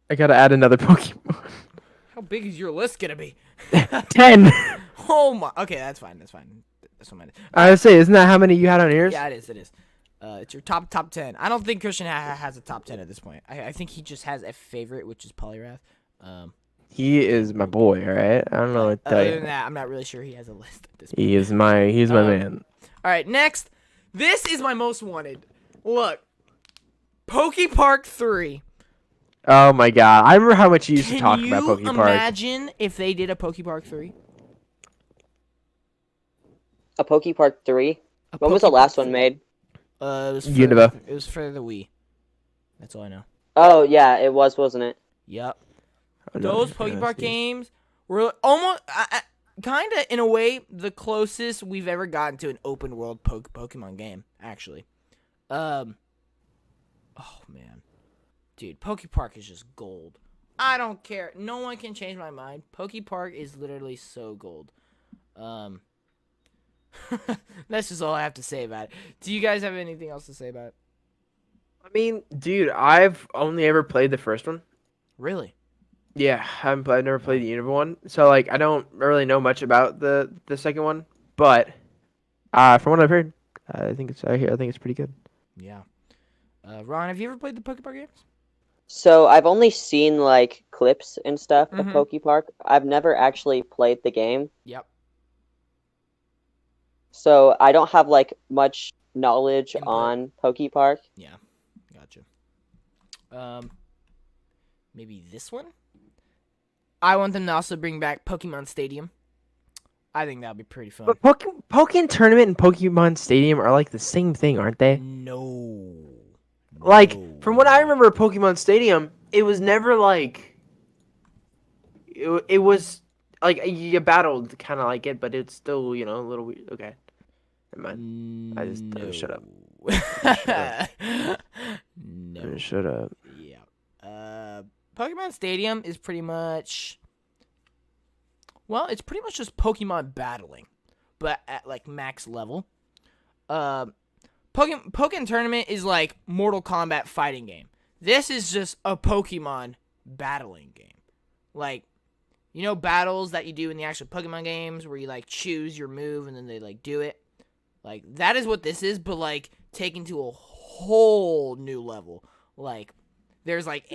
I gotta add another Pokemon. How big is your list gonna be? 10. Oh my. Okay, that's fine. That's what mine is. I would say, isn't that how many you had on yours? Yeah, it is. It's your top 10. I don't think Christian has a top 10 at this point. I think he just has a favorite, which is Poliwrath. He is my boy, alright? I don't know what to tell Other than you. that, I'm not really sure he has a list at this point. He's my man. All right, next. This is my most wanted. Look, Pokepark 3. Oh my god. I remember how much you used to talk about Can you Pokepark. imagine if they did a Pokepark 3? A Pokepark 3? When was the last one made? It was for, Unova. It was for the Wii. That's all I know. Oh, yeah, it was, wasn't it? Yep. Oh, no, Those yeah, Pokepark see. games were almost, kind of, in a way, the closest we've ever gotten to an open world Pokemon game, actually. Oh, man. Dude, Pokepark is just gold. I don't care. No one can change my mind. Pokepark is literally so gold. That's just all I have to say about it. Do you guys have anything else to say about it? I mean, dude, I've only ever played the first one. Really? Yeah, I've never played the Unova one, so like I don't really know much about the second one. But from what I've heard, I think it's pretty good. Yeah. Ron, have you ever played the Pokepark games? So I've only seen like clips and stuff Mhm. of Pokepark. I've never actually played the game, Yep. so I don't have like much knowledge Input. on Pokepark. Yeah. Gotcha. Maybe this one? I want them to also bring back Pokemon Stadium. I think that would be pretty fun. But Pokemon Tournament and Pokemon Stadium are like the same thing, aren't they? No. Like No. from what I remember, Pokemon Stadium, it was never like it was like you battled kind of like it, but it's still a little weird. Okay, never mind. I just shut up. No. Shut up. Yeah. Pokemon Stadium is pretty much Well, it's pretty much just Pokemon battling, but at like max level. Pokemon Tournament is like Mortal Kombat fighting game. This is just a Pokemon battling game. Like, you know, battles that you do in the actual Pokemon games where you like choose your move and then they like do it. Like, that is what this is, but like taken to a whole new level. Like, there's like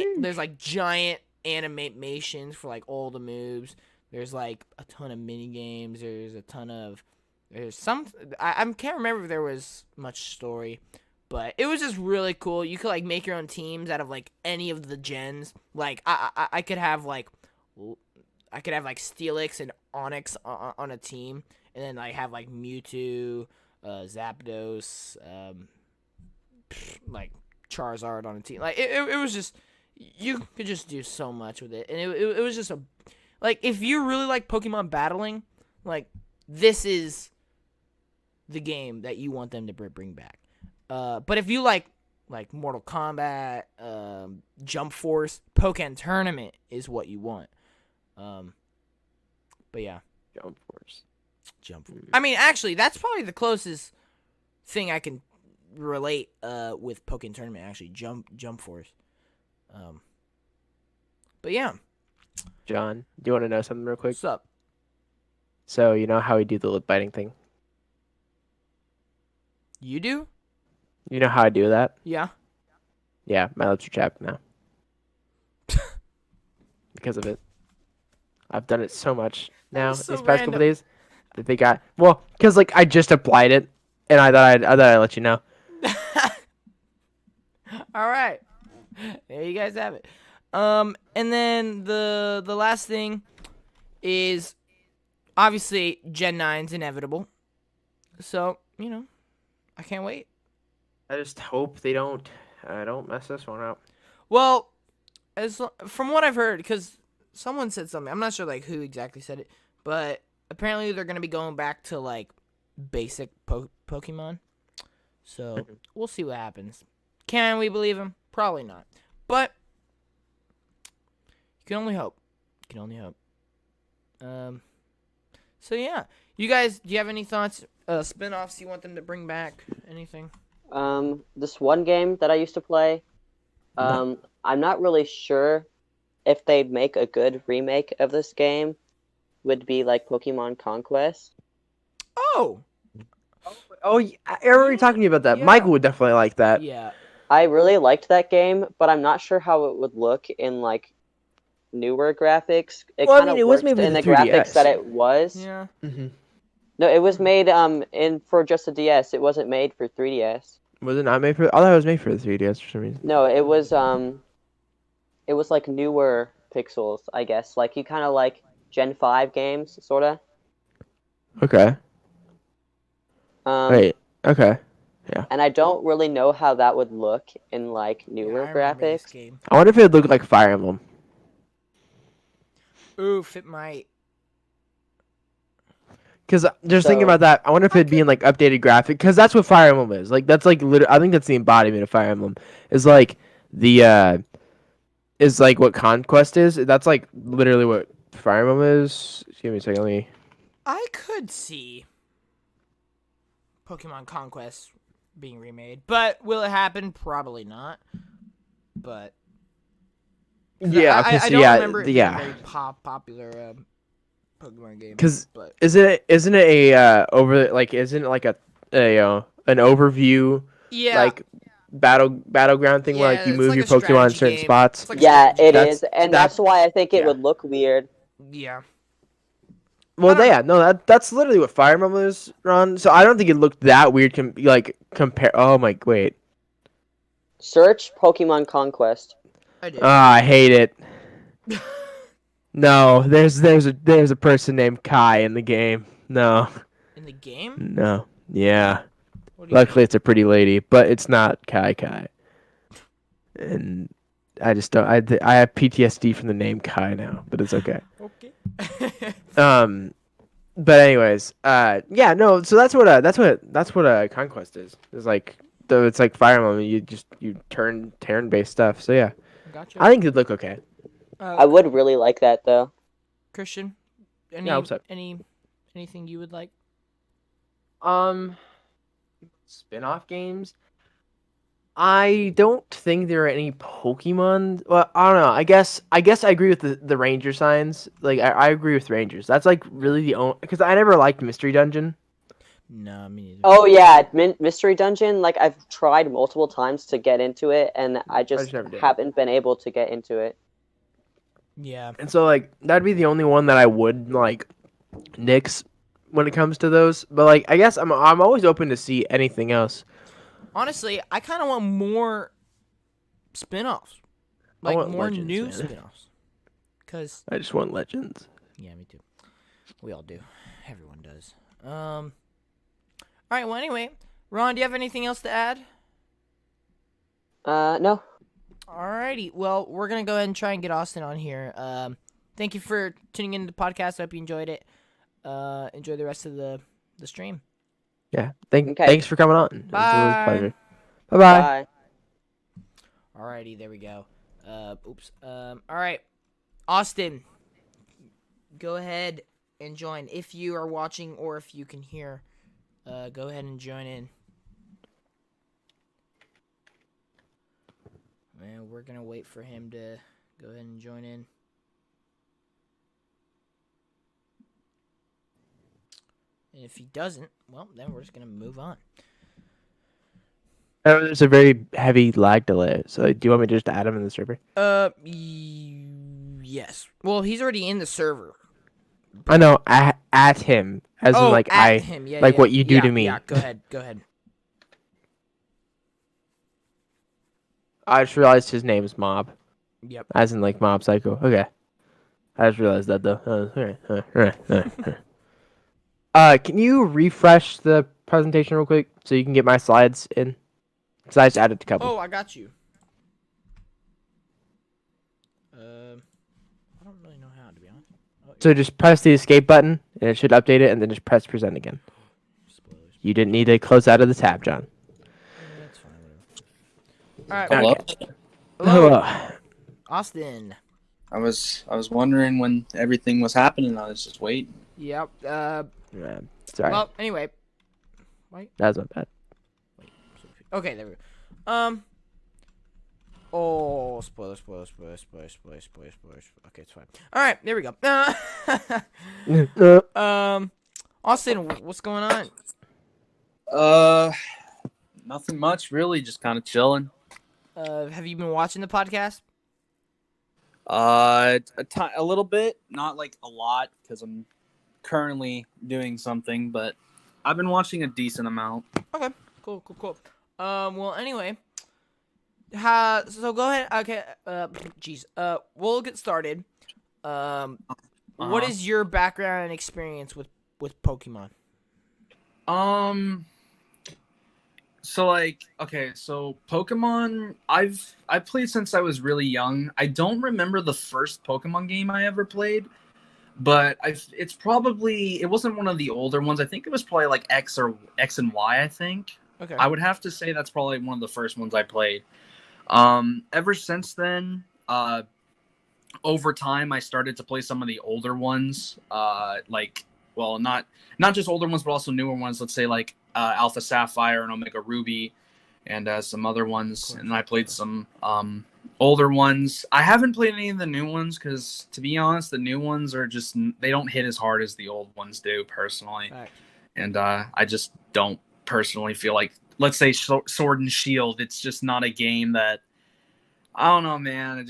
giant animations for like all the moves. There's like a ton of mini games. There's some. I can't remember if there was much story, but it was just really cool. You could like make your own teams out of like any of the gens. Like I could have like Steelix and Onyx on a team, and then like have like Mewtwo, Zapdos, like Charizard on a team. Like it was just, you could just do so much with it, and it was just a, like, if you really like Pokemon battling, like, this is the game that you want them to bring back. But if you like Mortal Kombat, Jump Force, Pokemon Tournament is what you want. But yeah, Jump Force. I mean, actually, that's probably the closest thing I can relate with Pokemon Tournament. Actually, Jump Force. But yeah. John, do you want to know something real quick? What's up? So, you know how we do the lip biting thing? You do? You know how I do that? Yeah. Yeah, my lips are chapped now. Because of it. I've done it so much now That's so these past couple random. days that they got, well, because like I just applied it and I thought I'd let you know. All right. There you guys have it. And then the last thing is obviously Gen 9's inevitable. So, you know, I can't wait. I just hope they don't mess this one up. Well, from what I've heard, because someone said something, I'm not sure like who exactly said it, but apparently they're gonna be going back to like basic Pokemon. So we'll see what happens. Can we believe him? Probably not. But you can only hope. You can only hope. So yeah, you guys, do you have any thoughts? Spin-offs you want them to bring back? Anything? This one game that I used to play, I'm not really sure if they make a good remake of this game. Would be like Pokemon Conquest. Oh, Oh, I remember talking to you about that. Yeah. Michael would definitely like that. yeah. I really liked that game, but I'm not sure how it would look in like newer graphics. It Well, I kind of mean, it was worked made in the with the 3DS. graphics that it was. Yeah. Mm-hmm. No, it was made for just a DS. It wasn't made for 3DS. Was it not made for? I thought it was made for the 3DS for some reason. No, it was like newer pixels, I guess. Like you kind of like Gen 5 games, sorta. Okay. Wait. Okay. And I don't really know how that would look in like Yeah, newer I remember this graphics. game. I wonder if it would look like Fire Emblem. Oof, it might. Because just thinking So- about that, I wonder if it'd be in like updated graphic. Because that's what Fire Emblem is. Like that's like I think that's the embodiment of Fire Emblem. Is like the is like what Conquest is. That's like literally what Fire Emblem is. Give me a second. Let me. I could see Pokemon Conquest being remade, but will it happen? Probably not. But 'cause Yeah. I don't remember it being a Yeah. very popular Pokemon game. 'Cause but Isn't it a isn't it like an overview yeah, like battleground thing where Yeah, like you it's move like your a Pokemon in strategy certain game. spots? It's like a Yeah, strategy it That's- is, and that's- that's why I think it yeah. would look weird. yeah. Well, I yeah, no, that's literally what Fire Emblem is, Ron. So I don't think it looked that weird. Compare. Oh my, wait. Search Pokemon Conquest. I did. I hate it. No, there's a person named Kai in the game. No, In the game? no, yeah. What do you Luckily, it's a pretty lady, but it's not Kai. And I just don't. I have PTSD from the name Kai now, but it's okay. mean? Okay. But anyways, yeah, no. So that's what Conquest is. It's like it's like Fire Emblem. You turn based stuff. So yeah, Gotcha. I think it'd look okay. I would really like that though. Christian, hope so. Anything you would like? Spin-off games. I don't think there are any Pokemon. Well, I don't know. I guess I agree with the Ranger signs. Like I agree with Rangers. That's like really the only because I never liked Mystery Dungeon. No, me neither. Oh yeah, Mystery Dungeon. Like I've tried multiple times to get into it, and I just never did. haven't been able to get into it. Yeah. And so like that'd be the only one that I would like nix when it comes to those. But like I guess I'm always open to see anything else. Honestly, I kind of want more spin-offs. I Like want more Legends, new man. spin-offs. Cuz I just want Legends. yeah, me too. We all do. Everyone does. All right, well anyway, Ron, do you have anything else to add? No. Alrighty. Well, we're gonna go ahead and try and get Austin on here. Thank you for tuning in to the podcast. I hope you enjoyed it. Enjoy the rest of the stream. Yeah. Okay. Thanks for coming on. It was Bye. a pleasure. Bye-bye. Bye. Alrighty, there we go. Oops. All right, Austin, go ahead and join if you are watching or if you can hear. Go ahead and join in. Man, we're gonna wait for him to go ahead and join in. And if he doesn't, well, then we're just gonna move on. There's a very heavy lag delay. So do you want me to just add him in the server? Yes. Well, he's already in the server. I know at him as in like at him. Yeah, like yeah, what you do yeah, to me. Yeah, go ahead. Go ahead. I just realized his name is Mob, Yep. as in like Mob Psycho. Okay, I just realized that though. Can you refresh the presentation real quick so you can get my slides in? Cause I just added a couple. Oh, I got you. I don't really know how, to be honest. Oh, So just press the escape button and it should update it, and then just press present again. spoilers. You didn't need to close out of the tab, John. Yeah, that's fine. Whatever. All right. Hello. Hello, Austin. I was wondering when everything was happening. I was just waiting. Yep. Yeah, sorry, Well, anyway. that was my bad. Okay, there we go. Oh, spoilers. Okay, it's fine. All right, there we go. Austin, what's going on? Nothing much really. Just kind of chilling. Have you been watching the podcast? A little bit, not like a lot, because I'm currently doing something, but I've been watching a decent amount. Okay, cool. Well, anyway, so go ahead. Okay, we'll get started. What Uh-huh. is your background and experience with Pokemon? So like, okay, so Pokemon, I've played since I was really young. I don't remember the first Pokemon game I ever played, but it wasn't one of the older ones. I think it was probably like X and Y, I think. Okay. I would have to say that's probably one of the first ones I played. Ever since then, over time I started to play some of the older ones, not just older ones, but also newer ones. Let's say like Alpha Sapphire and Omega Ruby, and some other ones. And I played some older ones. I haven't played any of the new ones because, to be honest, the new ones are just they don't hit as hard as the old ones do, personally. Fact. And I just don't personally feel like, let's say Sword and Shield. It's just not a game that, I don't know, man. It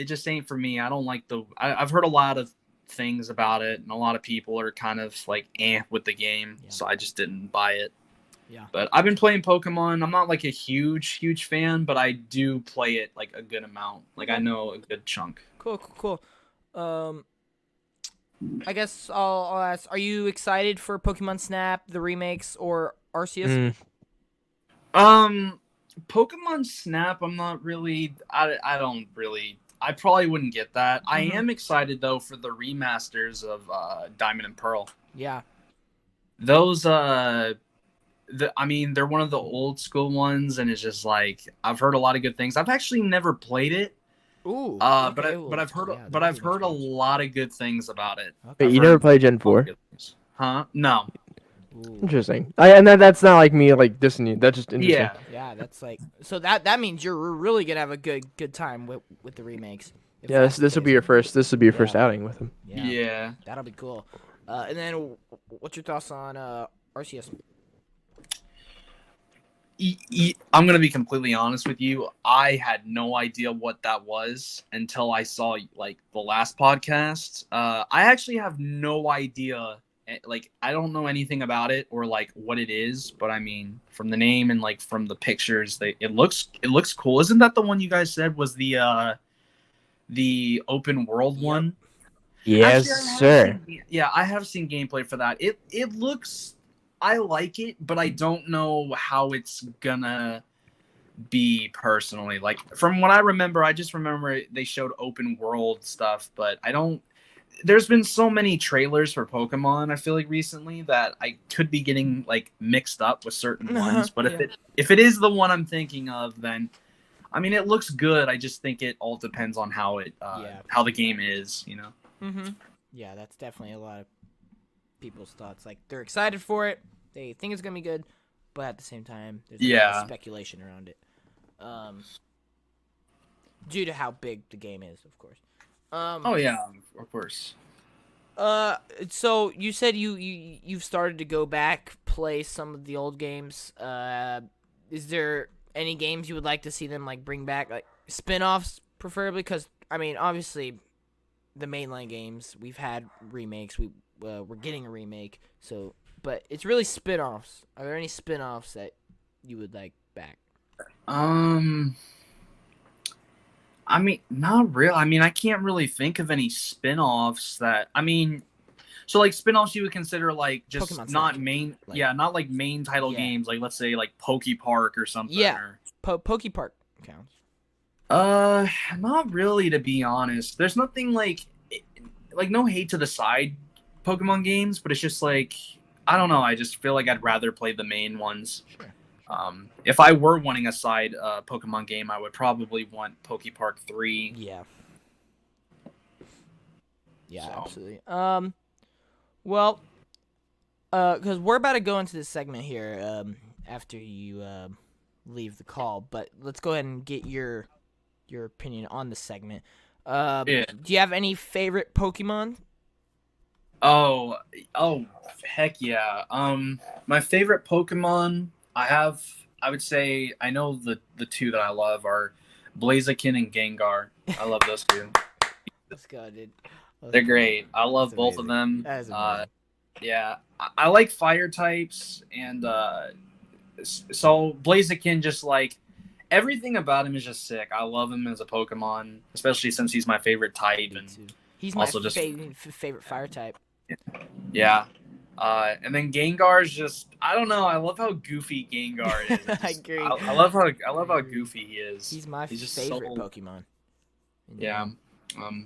just ain't for me. I don't like I've heard a lot of things about it, and a lot of people are kind of like with the game, Yeah. so I just didn't buy it. Yeah. But I've been playing Pokemon. I'm not like a huge fan, but I do play it like a good amount. Like I know a good chunk. Cool. I guess I'll ask, are you excited for Pokemon Snap, the remakes, or Arceus? Pokemon Snap, I'm not really. I don't really. I probably wouldn't get that. I am excited though for the remasters of Diamond and Pearl. Yeah. Those they're one of the old school ones, and it's just like I've heard a lot of good things. I've actually never played it, Ooh. But okay, but well, I've heard yeah, but that I've is an heard a experience. lot of good things about it. Okay. Wait, you I've never heard played Gen a lot of 4? good things. Huh? No. Ooh. Interesting. And that's not like me like dissing you. That's just interesting. Yeah. Yeah, that's like so that means you're really gonna have a good time with the remakes. If Yeah, that's the this will case. be your first. This will be your first Yeah. outing with him. Yeah, Yeah. that'll be cool. And then what's your thoughts on RCS? I'm gonna be completely honest with you. I had no idea what that was until I saw like the last podcast. I actually have no idea. Like, I don't know anything about it or like what it is. But I mean, from the name and like from the pictures, it looks cool. Isn't that the one you guys said was the open world Yep. one? Yes, Actually, I have sir. yeah, I have seen gameplay for that. It looks. I like it, but I don't know how it's gonna be personally. Like, from what I remember, I just remember they showed open world stuff, but I don't. There's been so many trailers for Pokemon, I feel like recently, that I could be getting like mixed up with certain ones. But Yeah. if it is the one I'm thinking of, then I mean, it looks good. I just think it all depends on how Yeah. how the game is, you know. Mm-hmm. Yeah, that's definitely a lot of people's thoughts. Like they're excited for it, they think it's gonna be good, but at the same time, there's a lot Yeah. of speculation around it. Due to how big the game is, of course. Oh yeah, of course. So you said you've started to go back play some of the old games. Is there any games you would like to see them like bring back, like spin-offs preferably? Because I mean, obviously, the mainline games we've had remakes. We're getting a remake. So, but it's really spin-offs. Are there any spin-offs that you would like back? I mean, not real. I mean, I can't really think of any spin-offs that. I mean, so like spin-offs you would consider like just Pokemon not Snap. main, Like- yeah, not like main title Yeah. games. Like let's say like Poke Park or something. Yeah. Or, Poke Park counts. not really, to be honest. There's nothing like no hate to the side Pokemon games, but it's just like I don't know. I just feel like I'd rather play the main ones. Sure. If I were wanting a side Pokemon game, I would probably want Poke Park 3. Yeah. Yeah, So. absolutely. Well, because we're about to go into this segment here, after you leave the call, but let's go ahead and get your opinion on the segment. Yeah. Do you have any favorite Pokemon? Oh, heck yeah. My favorite Pokemon I would say I know the two that I love are Blaziken and Gengar. I love those two. Let's go, dude. They're great. I love That's both of amazing. them. That is amazing. Yeah, I like fire types, and so Blaziken, just like everything about him is just sick. I love him as a Pokemon, especially since he's my favorite type. Me And too. He's my also just- favorite fire type. yeah, and then Gengar is just I don't know. I love how goofy Gengar is. I agree. I love how goofy he is. He's my just favorite so- Pokemon. Yeah.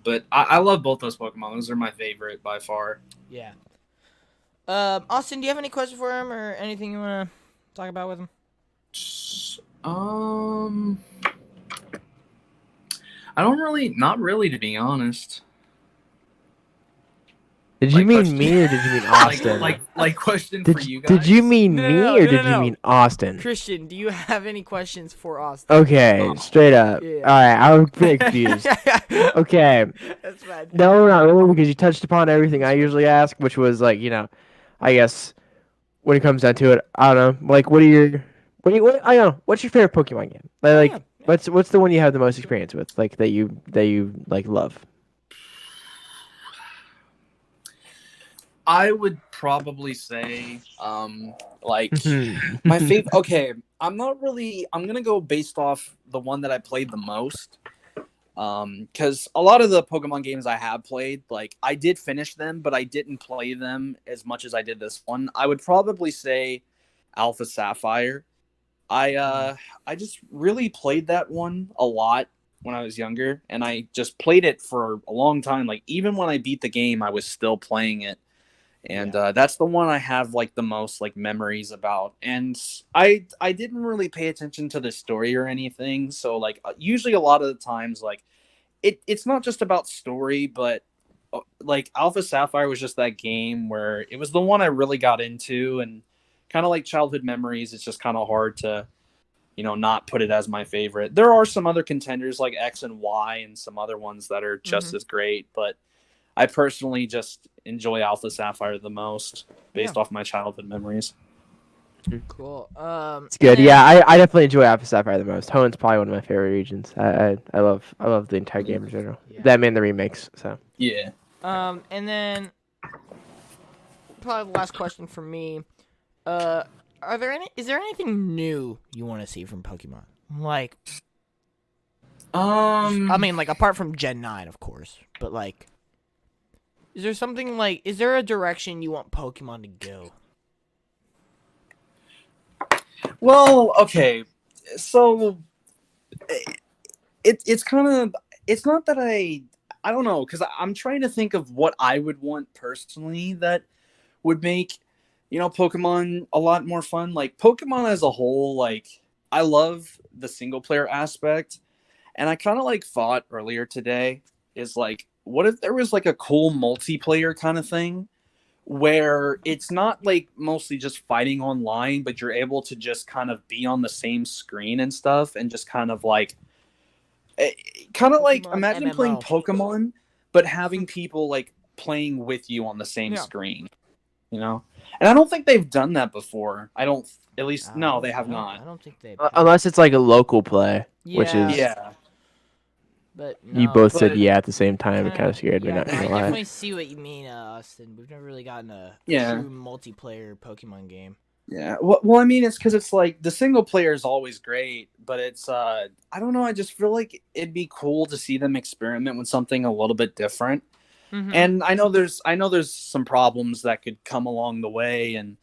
But I love both those Pokemon. Those are my favorite by far. Yeah. Austin, do you have any questions for him or anything you want to talk about with him? I don't really, not really, to be honest. Did you Like mean question- me or did you mean Austin? Like question for did, you guys. did you mean No, me no, or no, did no, you no. mean Austin? Christian, do you have any questions for Austin? Okay, straight up. Yeah. All right, I was pretty confused. Okay, That's fine. no, not really, because you touched upon everything I usually ask, which was like, I guess when it comes down to it, I don't know, like, what I don't know, what's your favorite Pokemon game? Like, Yeah. what's the one you have the most experience with, like that you like love? I would probably say, like my favorite. Okay, I'm gonna go based off the one that I played the most. Because a lot of the Pokemon games I have played, like I did finish them, but I didn't play them as much as I did this one. I would probably say Alpha Sapphire. I just really played that one a lot when I was younger, and I just played it for a long time. Like even when I beat the game, I was still playing it. And that's the one I have like the most like memories about. And I didn't really pay attention to the story or anything. So like usually a lot of the times like it's not just about story, but like Alpha Sapphire was just that game where it was the one I really got into, and kind of like childhood memories. It's just kind of hard to not put it as my favorite. There are some other contenders like X and Y and some other ones that are just as great, but I personally just enjoy Alpha Sapphire the most based off my childhood memories. Cool. It's good. and Yeah, I definitely enjoy Alpha Sapphire the most. Hoenn's probably one of my favorite regions. I love the entire game in general. Yeah. That and the remakes. So Yeah. And then probably the last question for me. Is there anything new you want to see from Pokemon? Like, I mean, like apart from Gen 9, of course, but like, is there something like, is there a direction you want Pokemon to go? Well, okay. So it's kind of, it's not that I don't know, because I'm trying to think of what I would want personally that would make Pokemon a lot more fun. Like Pokemon as a whole, like I love the single player aspect, and I kind of like thought earlier today is like, what if there was like a cool multiplayer kind of thing where it's not like mostly just fighting online, but you're able to just kind of be on the same screen and stuff, and just kind of like Pokemon imagine MMO. playing Pokemon, but having people like playing with you on the same screen, And I don't think they've done that before. I don't, at least, no, they have I not. don't think they. unless it's like a local play, which is Yeah. But you no, both but said yeah at the same time. It kind of scared me. yeah, Not no, gonna I lie. definitely see what you mean, Austin. We've never really gotten a true multiplayer Pokemon game. Yeah. Well, I mean, it's because it's like the single player is always great, but it's, I don't know. I just feel like it'd be cool to see them experiment with something a little bit different. Mm-hmm. And I know there's some problems that could come along the way, and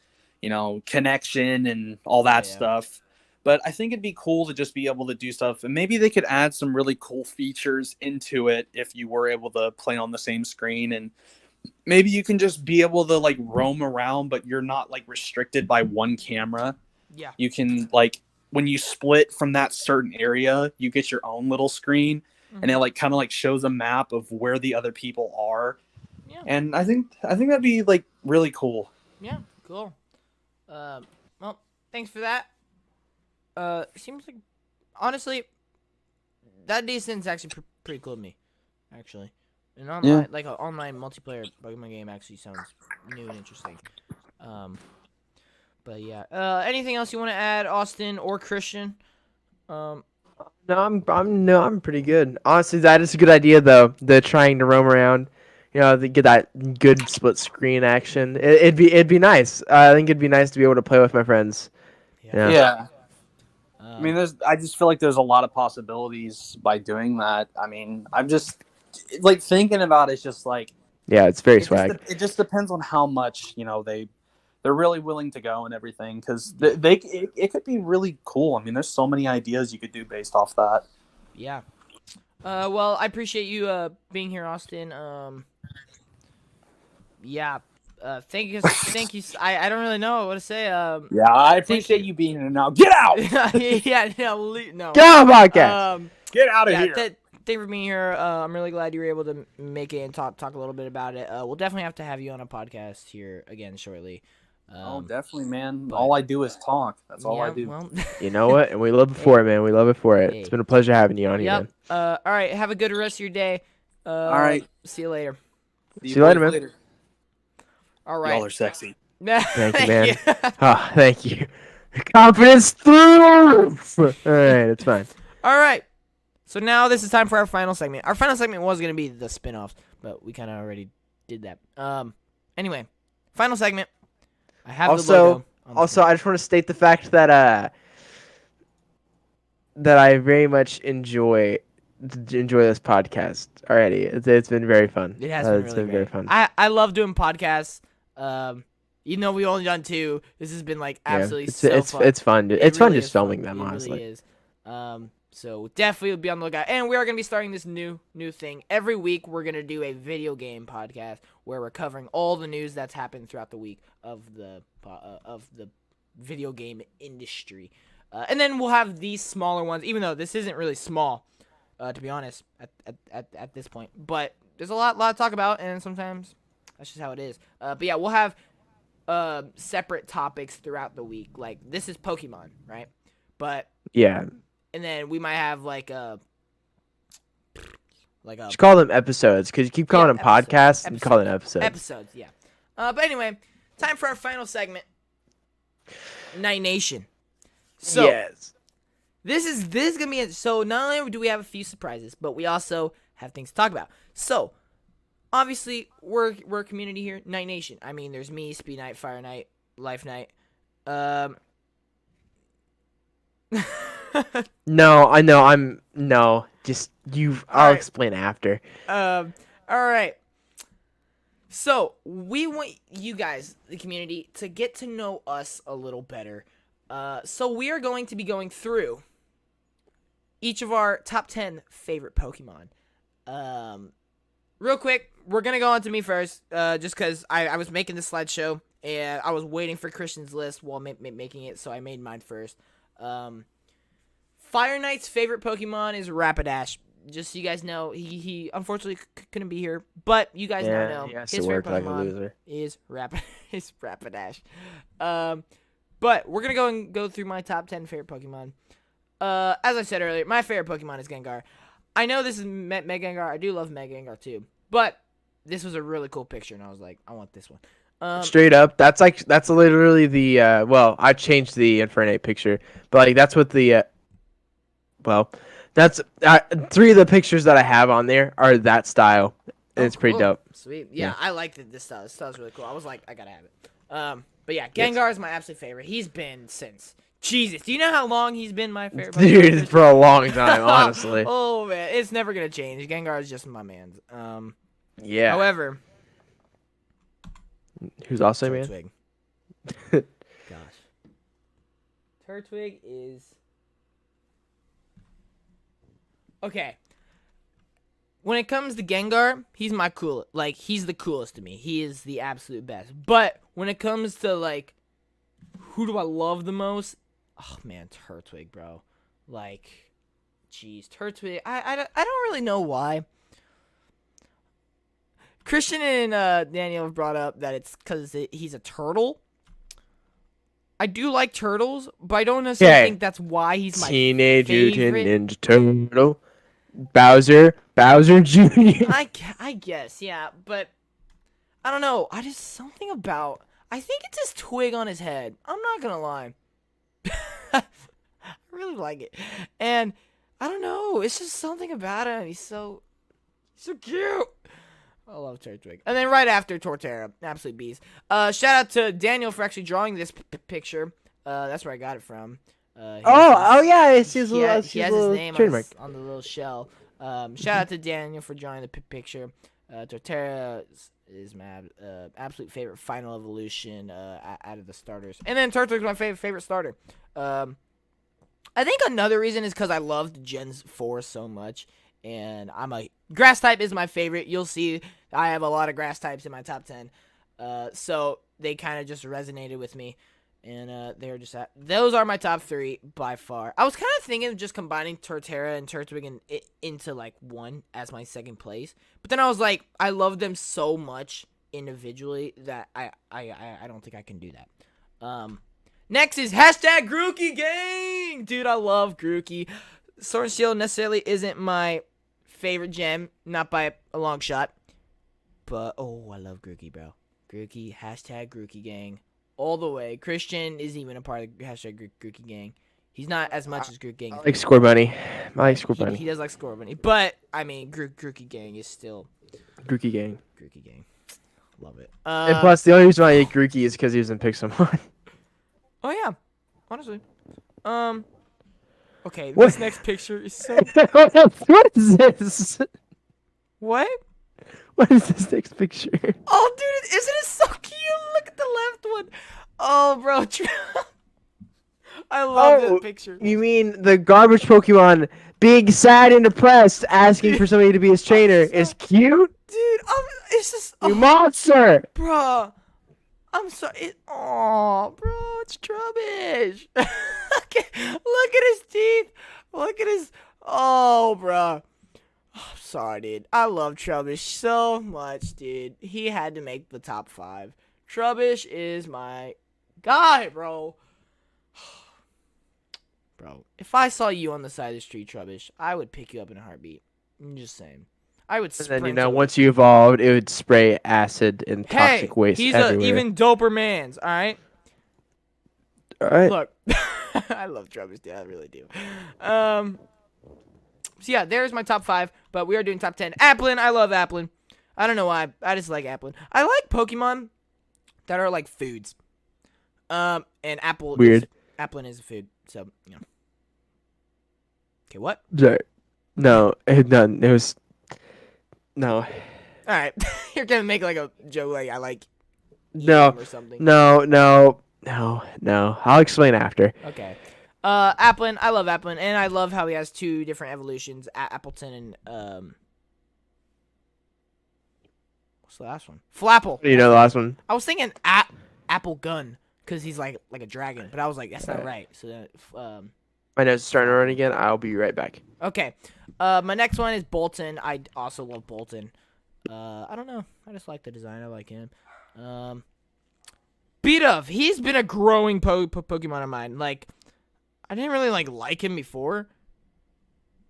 connection and all that stuff. But I think it'd be cool to just be able to do stuff, and maybe they could add some really cool features into it if you were able to play on the same screen, and maybe you can just be able to like roam around, but you're not like restricted by one camera. Yeah. You can like when you split from that certain area, you get your own little screen, and it like kind of like shows a map of where the other people are. Yeah. And I think that'd be like really cool. Yeah. Cool. Well, thanks for that. Seems like honestly, that distance actually pretty cool to me. Actually, an online like an online multiplayer Pokemon game actually sounds new and interesting. But yeah. Anything else you want to add, Austin or Christian? No, I'm pretty good. Honestly, that is a good idea though. The trying to roam around, to get that good split screen action. It'd be nice. I think it'd be nice to be able to play with my friends. Yeah. I mean, I just feel like there's a lot of possibilities by doing that. I mean, I'm just like thinking about it's just like, yeah, it's very swag. It just depends on how much they're really willing to go and everything, because it could be really cool. I mean, there's so many ideas you could do based off that. Yeah. Well, I appreciate you being here, Austin. Yeah. Thank you. I don't really know what to say. Yeah, I appreciate you being here now. Get out! Yeah, no. Get on podcast. Get out of here. Thank you for being here. I'm really glad you were able to make it and talk a little bit about it. We'll definitely have to have you on a podcast here again shortly. Definitely, man. All I do is talk. That's all I do. Well, You know what? And we love it for it, man. We love it for it. It's been a pleasure having you on here, man. All right. Have a good rest of your day. All right. See you later. See you later, man. All right. Y'all are sexy. Thank you, man. Oh, thank you. Confidence through the roof. All right, it's fine. All right. So now this is time for our final segment. Our final segment was going to be the spin-offs, but we kind of already did that. Anyway, final segment. I have the logo. Also, I just want to state the fact that that I very much enjoy this podcast already. It's been very fun. It has been really very fun. I love doing podcasts. Even though we've only done 2, this has been like absolutely fun. It's fun. It's fun just filming them, honestly. It really is. So definitely be on the lookout. And we are going to be starting this new thing. Every week we're going to do a video game podcast where we're covering all the news that's happened throughout the week of the video game industry. And then we'll have these smaller ones, even though this isn't really small. to be honest, at this point. But there's a lot to talk about, and sometimes that's just how it is. But yeah, we'll have separate topics throughout the week. Like this is Pokemon, right? But Yeah. and then we might have like a Just call them episodes because you keep calling them episodes. podcasts and call them episodes. episodes, yeah. But anyway, time for our final segment, Night Nation. So yes. this is gonna be so. Not only do we have a few surprises, but we also have things to talk about. So obviously we're a community here, Night Nation. I mean, there's me, Speed Knight, Fire Knight, Life Knight. No, I know. Just you. I'll Alright. explain after. All right. So we want you guys, the community, to get to know us a little better. So we are going to be going through each of our top 10 favorite Pokemon. Real quick, we're gonna go on to me first, just because I was making the slideshow and I was waiting for Christian's list while making it, so I made mine first. Fire Knight's favorite Pokemon is Rapidash. Just so you guys know, he unfortunately couldn't be here, but you guys now know he has his to favorite work like a Pokemon loser. is Rapidash. But we're gonna go through my top 10 favorite Pokemon. As I said earlier, my favorite Pokemon is Gengar. I know this is Mega Gengar. I do love Mega Gengar too, but this was a really cool picture, and I was like, I want this one. Straight up, that's literally the well, I changed the Infernape picture, but like that's what the well, that's 3 of the pictures that I have on there are that style. And it's pretty cool. dope. Sweet. Yeah, Yeah. I like this style. This style's really cool. I was like, I gotta have it. But yeah, Gengar is my absolute favorite. He's been since Jesus. Do you know how long he's been my favorite? Dude, for a long time, honestly. Oh man, it's never gonna change. Gengar is just my man's. Yeah. However, Who's also man? Turtwig. Gosh, Turtwig is okay. When it comes to Gengar, he's my coolest. Like, he's the coolest to me. He is the absolute best. But when it comes to, like, who do I love the most? Oh, man, Turtwig, bro. Like, jeez, Turtwig. I don't really know why. Christian and Daniel have brought up that it's because he's a turtle. I do like turtles, but I don't necessarily think that's why he's my Teenage favorite. Mutant Ninja Turtle. Bowser Jr. I guess, yeah, but I don't know. I just something about. I think it's his twig on his head. I'm not gonna lie. I really like it, and I don't know. It's just something about him. He's so cute. I love Turtwig. And then right after Torterra, absolute beast. Shout out to Daniel for actually drawing this picture. That's where I got it from. Yeah, it's his He little, has his name trademark. on the little shell. Shout out to Daniel for drawing the picture. Torterra is my absolute favorite final evolution out of the starters. And then Turtwig's my favorite starter. I think another reason is because I loved Gen 4 so much. And grass type is my favorite. You'll see I have a lot of grass types in my top 10. So they kind of just resonated with me. And they're just those are my top 3 by far. I was kind of thinking of just combining Torterra and Turtwig into like one as my second place, but then I was like, I love them so much individually that I don't think I can do that. Next is hashtag Grookey Gang, dude. I love Grookey. Sword and Shield necessarily isn't my favorite gem, not by a long shot, but oh, I love Grookey, bro. Grookey, hashtag Grookey Gang. All the way. Christian is even a part of the hashtag Grookey Gang. He's not as much as Grookey Gang. I like Score Bunny. I like Score Bunny. He does like Score Bunny. But, I mean, Grookey Gang is still Grookey Gang. Grookey Gang. Love it. And plus, the only reason why I hate Grookey is because he was in Pixelmon. Oh, yeah. Honestly. Okay, What? this next picture is so... What is this? What? What is this next picture? Oh, dude, isn't it so cute? Look at the left one. Oh, bro. I love Oh, this picture. You mean the garbage Pokemon being sad and depressed, asking for somebody to be his trainer is cute? Dude, it's just... You Oh, monster! bro. I'm sorry. Oh, bro, it's Trubbish. Look at his teeth. Look at his... Oh, bruh. Oh, sorry, dude. I love Trubbish so much, dude. He had to make the top 5. Trubbish is my guy, bro. Bro, if I saw you on the side of the street, Trubbish, I would pick you up in a heartbeat. I'm just saying. I would And sprint then, over. once you evolved, it would spray acid and Hey, toxic waste he's everywhere. a even doper man's, alright? All right. Look, I love Trubbish, dude. I really do. So yeah, there's my top 5, but we are doing top 10. Applin, I love Applin. I don't know why. I just like Applin. I like Pokemon that are like foods. And Weird. Applin is a food, so you know. Okay, what? Sorry. No, it was no, All right, you're gonna make like a joke like I like no, or something. no. I'll explain after. Okay. Applin, I love Applin, and I love how he has 2 different evolutions, Appleton and what's the last one? Flapple. You know the last one. I was thinking Apple Gun because he's like a dragon, but I was like that's not right. So then, My nose is starting to run again. I'll be right back. okay. My next one is Bolton. I also love Bolton. I don't know. I just like the design. I like him. Beedove. He's been a growing Pokemon of mine. Like, I didn't really like him before,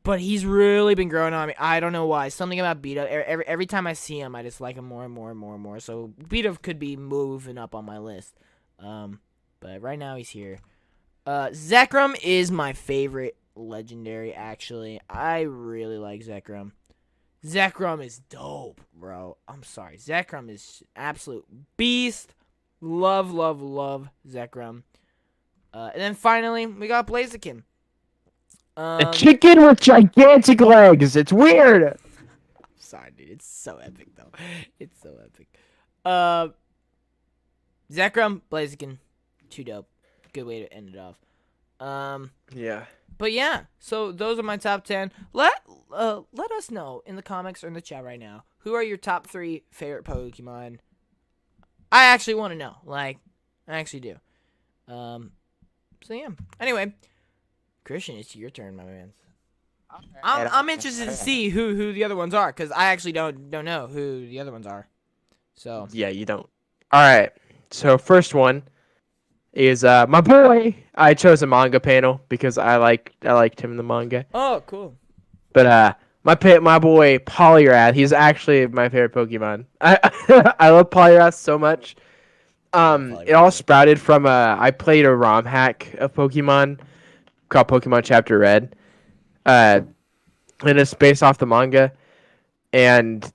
but he's really been growing on me. I don't know why. Something about Beedove. Every time I see him, I just like him more and more and more and more. So Beedove could be moving up on my list. But right now he's here. Zekrom is my favorite legendary, actually. I really like Zekrom. Zekrom is dope, bro. I'm sorry. Zekrom is absolute beast. Love Zekrom. And then finally, we got Blaziken. A chicken with gigantic legs. It's weird. Sorry, dude. It's so epic, though. It's so epic. Zekrom, Blaziken. Too dope. Good way to end it off. Yeah. But yeah, so those are my top 10. Let us know in the comics or in the chat right now, who are your top 3 favorite Pokemon? I actually want to know. Like, I actually do. So yeah. Anyway, Christian, it's your turn, my man. I'm interested to see who the other ones are, because I actually don't know who the other ones are. So Yeah, you don't. All right. So first one is my boy. I chose a manga panel because I liked him in the manga. oh, cool. But my boy Poliwrath, he's actually my favorite Pokemon. I love Poliwrath so much. It all sprouted from I played a ROM hack of Pokemon called Pokemon Chapter Red. And it's based off the manga, and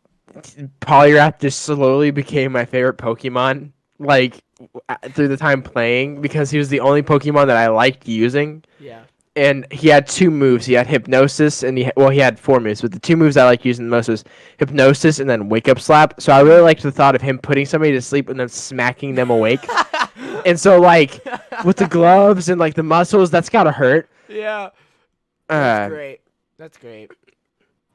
Poliwrath just slowly became my favorite Pokemon, like through the time playing, because he was the only Pokemon that I liked using. Yeah. And he had 2 moves. He had Hypnosis, and he had 4 moves. But the 2 moves I liked using the most was Hypnosis and then Wake Up Slap. So I really liked the thought of him putting somebody to sleep and then smacking them awake. And so, like, with the gloves and, like, the muscles, that's gotta hurt. Yeah. That's great. That's great.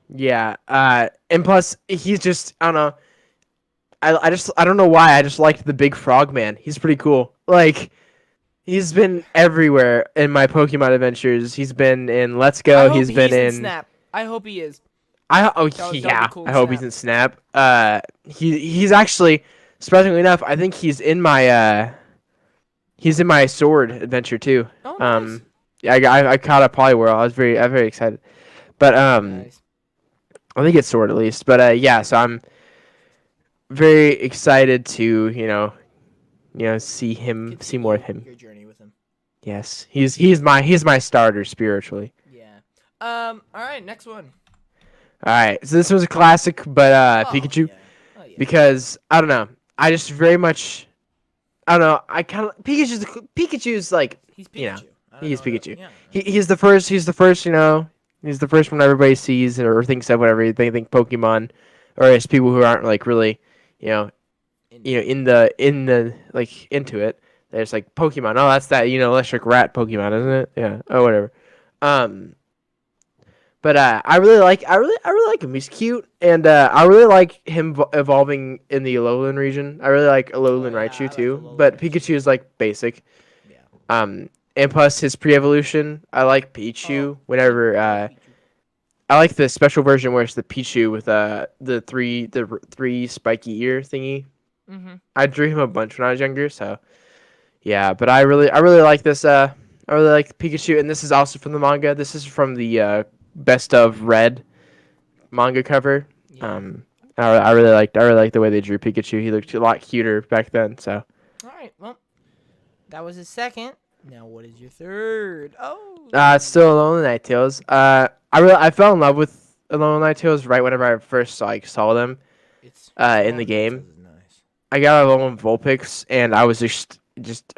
Yeah. And plus, he's just, I don't know. I don't know why. I just liked the big frog man. He's pretty cool. Like, he's been everywhere in my Pokemon adventures. He's been in Let's Go. He's been in Snap. I hope he is. Yeah. cool I hope he's in Snap. He's actually, surprisingly enough, I think he's in my Sword adventure too. Oh, nice. Yeah, I caught a Poliwhirl. I'm very excited. But Nice. I think it's Sword at least. But yeah, so I'm very excited to see more of him. Your journey with him. Yes, he's my starter spiritually. Yeah. All right. Next one. All right, so this was a classic, but Pikachu, Yeah. Oh, yeah. because I don't know, I just very much, I don't know, I kind of Pikachu's like, He's Pikachu. you know, I don't he's know Pikachu. Yeah. He's the first, he's the first one everybody sees or thinks of whenever they think Pokemon, or as people who aren't like really, in the like into it. There's like Pokemon. Oh, that's that electric rat Pokemon, isn't it? Yeah. Oh, whatever. But I really like him. He's cute, and I really like him evolving in the Alolan region. I really like Alolan yeah, I Raichu like too, Alolan but Raichu. Pikachu is like basic. Yeah. And plus his pre-evolution, I like Pichu. Whenever I like the special version where it's the Pichu with the three spiky ear thingy. Mm-hmm. I drew him a bunch when I was younger, so yeah. But I really like this. I really like Pikachu, and this is also from the manga. This is from the Best of Red manga cover. Yeah. I really liked the way they drew Pikachu. He looked a lot cuter back then. So All right. Well, that was his second. Now, what is your third? Oh. it's still Alone in the Night Tales. I fell in love with Alone in the Night Tales right whenever I first saw them It's in the oh, game. this is nice. I got Alone Vulpix, and I was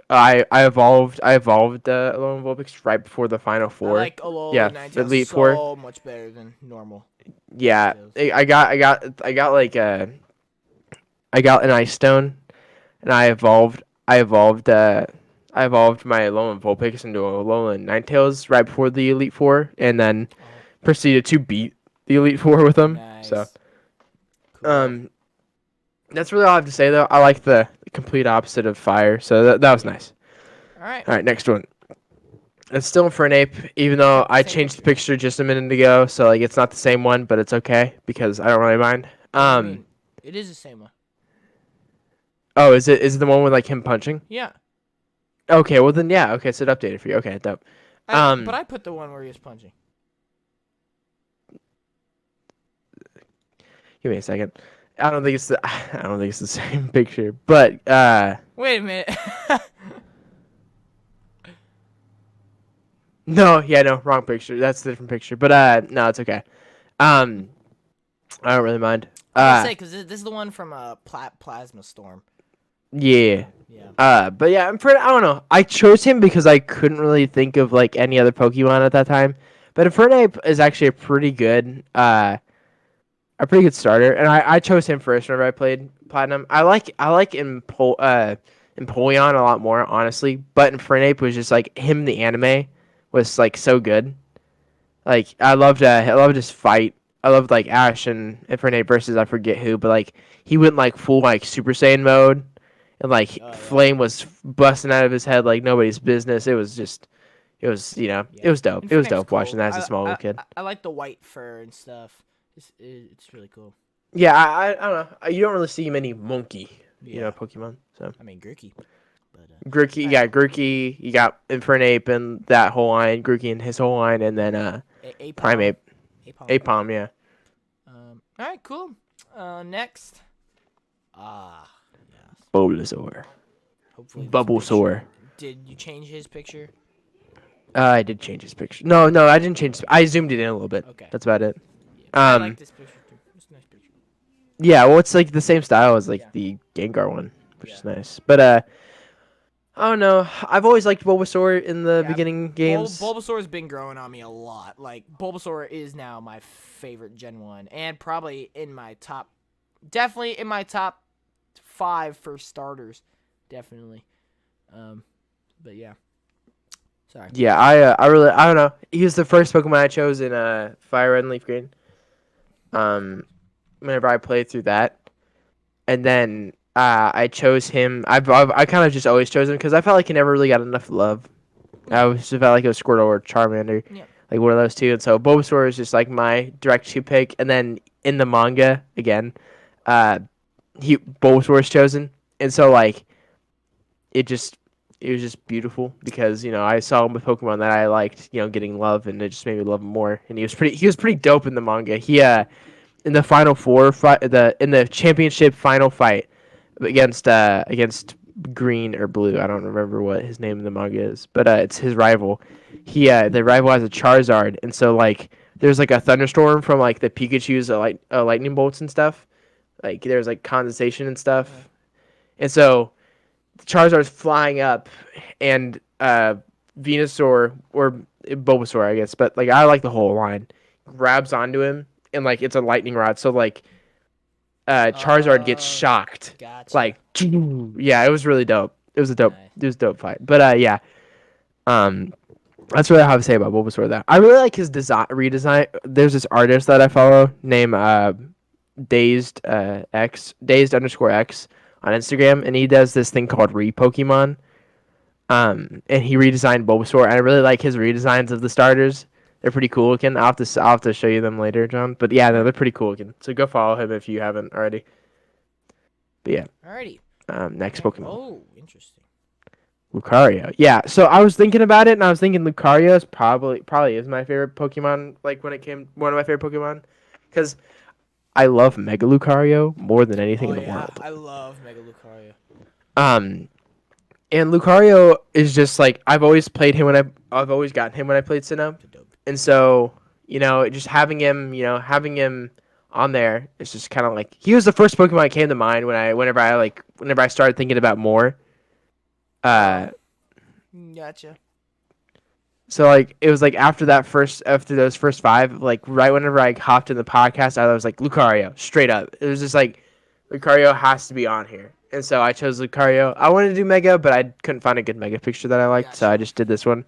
I evolved Alone Vulpix right before the final I four. like Alola Yeah, Ninetales Elite so Four. much better than normal. Yeah, Ninetales. I got like I got an Ice Stone, and I evolved my Alolan Vulpix into a Alolan Ninetales right before the Elite Four, and then Oh, proceeded to beat the Elite Four with them. nice. So Cool. that's really all I have to say though. I like the complete opposite of Fire, so that was nice. All right. All right, next one. It's still Infernape, even though I Same changed the picture just a minute ago, so like it's not the same one, but it's okay because I don't really mind. I mean, it is the same one. Oh, is it the one with like him punching? Yeah. Okay, well then yeah, okay, so it updated for you. Okay, dope. But I put the one where he was punching. Give me a second. I don't think it's the same picture, but Wait a minute. no, yeah, no, wrong picture. That's a different picture, but no, it's okay. I don't really mind. I say because this is the one from Plasma Storm. Yeah. Yeah. But yeah, I don't know. I chose him because I couldn't really think of like any other Pokemon at that time. But Infernape is actually a pretty good starter, and I chose him first whenever I played Platinum. I like Empoleon a lot more, honestly. But Infernape was just like him. The anime was like so good. Like I loved his fight. I loved like Ash and Infernape versus I forget who, but like he went like full like Super Saiyan mode. And like Oh, yeah. Flame was busting out of his head like nobody's business. It was it was Yeah. dope. It was Infernape's dope cool. watching that as a small little kid. I like the white fur and stuff. It's really cool. Yeah, I don't know. You don't really see many monkey, Pokemon. So I mean Grookey. But Grookey, you got Grookey, you got Infernape and that whole line, Grookey and his whole line, and then Primeape, Apom, yeah. All right, cool. Next. Ah, yes. Bulbasaur, Hopefully. this Bulbasaur. picture- Did you change his picture? I did change his picture. No, I didn't change. I zoomed it in a little bit. Okay. That's about it. I like this picture too. It's a nice picture. Yeah, well, it's like the same style as like Yeah. the Gengar one, which is Yeah. nice. But I don't know. I've always liked Bulbasaur in the Yeah, beginning games. Bulbasaur's been growing on me a lot. Like Bulbasaur is now my favorite Gen 1 and probably definitely in my top 5 for starters. Definitely. But yeah. Sorry. Yeah, I don't know. He was the first Pokemon I chose in Fire Red and Leaf Green. Whenever I played through that, and then I chose him. I kind of just always chose him because I felt like he never really got enough love. I always felt like it was Squirtle or Charmander, Yeah. like one of those two. And so Bulbasaur is just like my direct to pick. And then in the manga again, Bulbasaur is chosen, and so like it was just beautiful because I saw him with Pokemon that I liked, getting love, and it just made me love him more. And he was pretty dope in the manga. He in the final four fight, in the championship final fight against Green or Blue, I don't remember what his name in the manga is, but it's his rival. The rival has a Charizard, and so like there's like a thunderstorm from like the Pikachu's lightning bolts and stuff. Like there's like condensation and stuff, and so Charizard's flying up, and Venusaur or Bulbasaur, I guess, but like I like the whole line, grabs onto him, and like it's a lightning rod, so like Charizard gets shocked, Gotcha. like yeah, it was really dope. It was a dope fight, but yeah, that's really all I have to say about Bulbasaur. That I really like his redesign. There's this artist that I follow named Dazed _X on Instagram, and he does this thing called Pokemon. And he redesigned Bulbasaur, and I really like his redesigns of the starters. They're pretty cool looking. I'll have to show you them later, John. But yeah, no, they're pretty cool looking. So go follow him if you haven't already. But yeah, Alrighty. next Pokemon. Oh, interesting. Lucario. Yeah, so I was thinking about it, and I was thinking Lucario is probably is my favorite Pokemon. Like one of my favorite Pokemon, because I love Mega Lucario more than anything in the world. I love Mega Lucario. And Lucario is just like I've always played him I've always gotten him when I played Sinnoh, and so just having him on there, it's just kind of like he was the first Pokemon that came to mind whenever I started thinking about more. Gotcha. So like it was like after those first five, like right whenever I hopped in the podcast, I was like Lucario, straight up. It was just like Lucario has to be on here. And so I chose Lucario. I wanted to do Mega, but I couldn't find a good Mega picture that I liked, so I just did this one.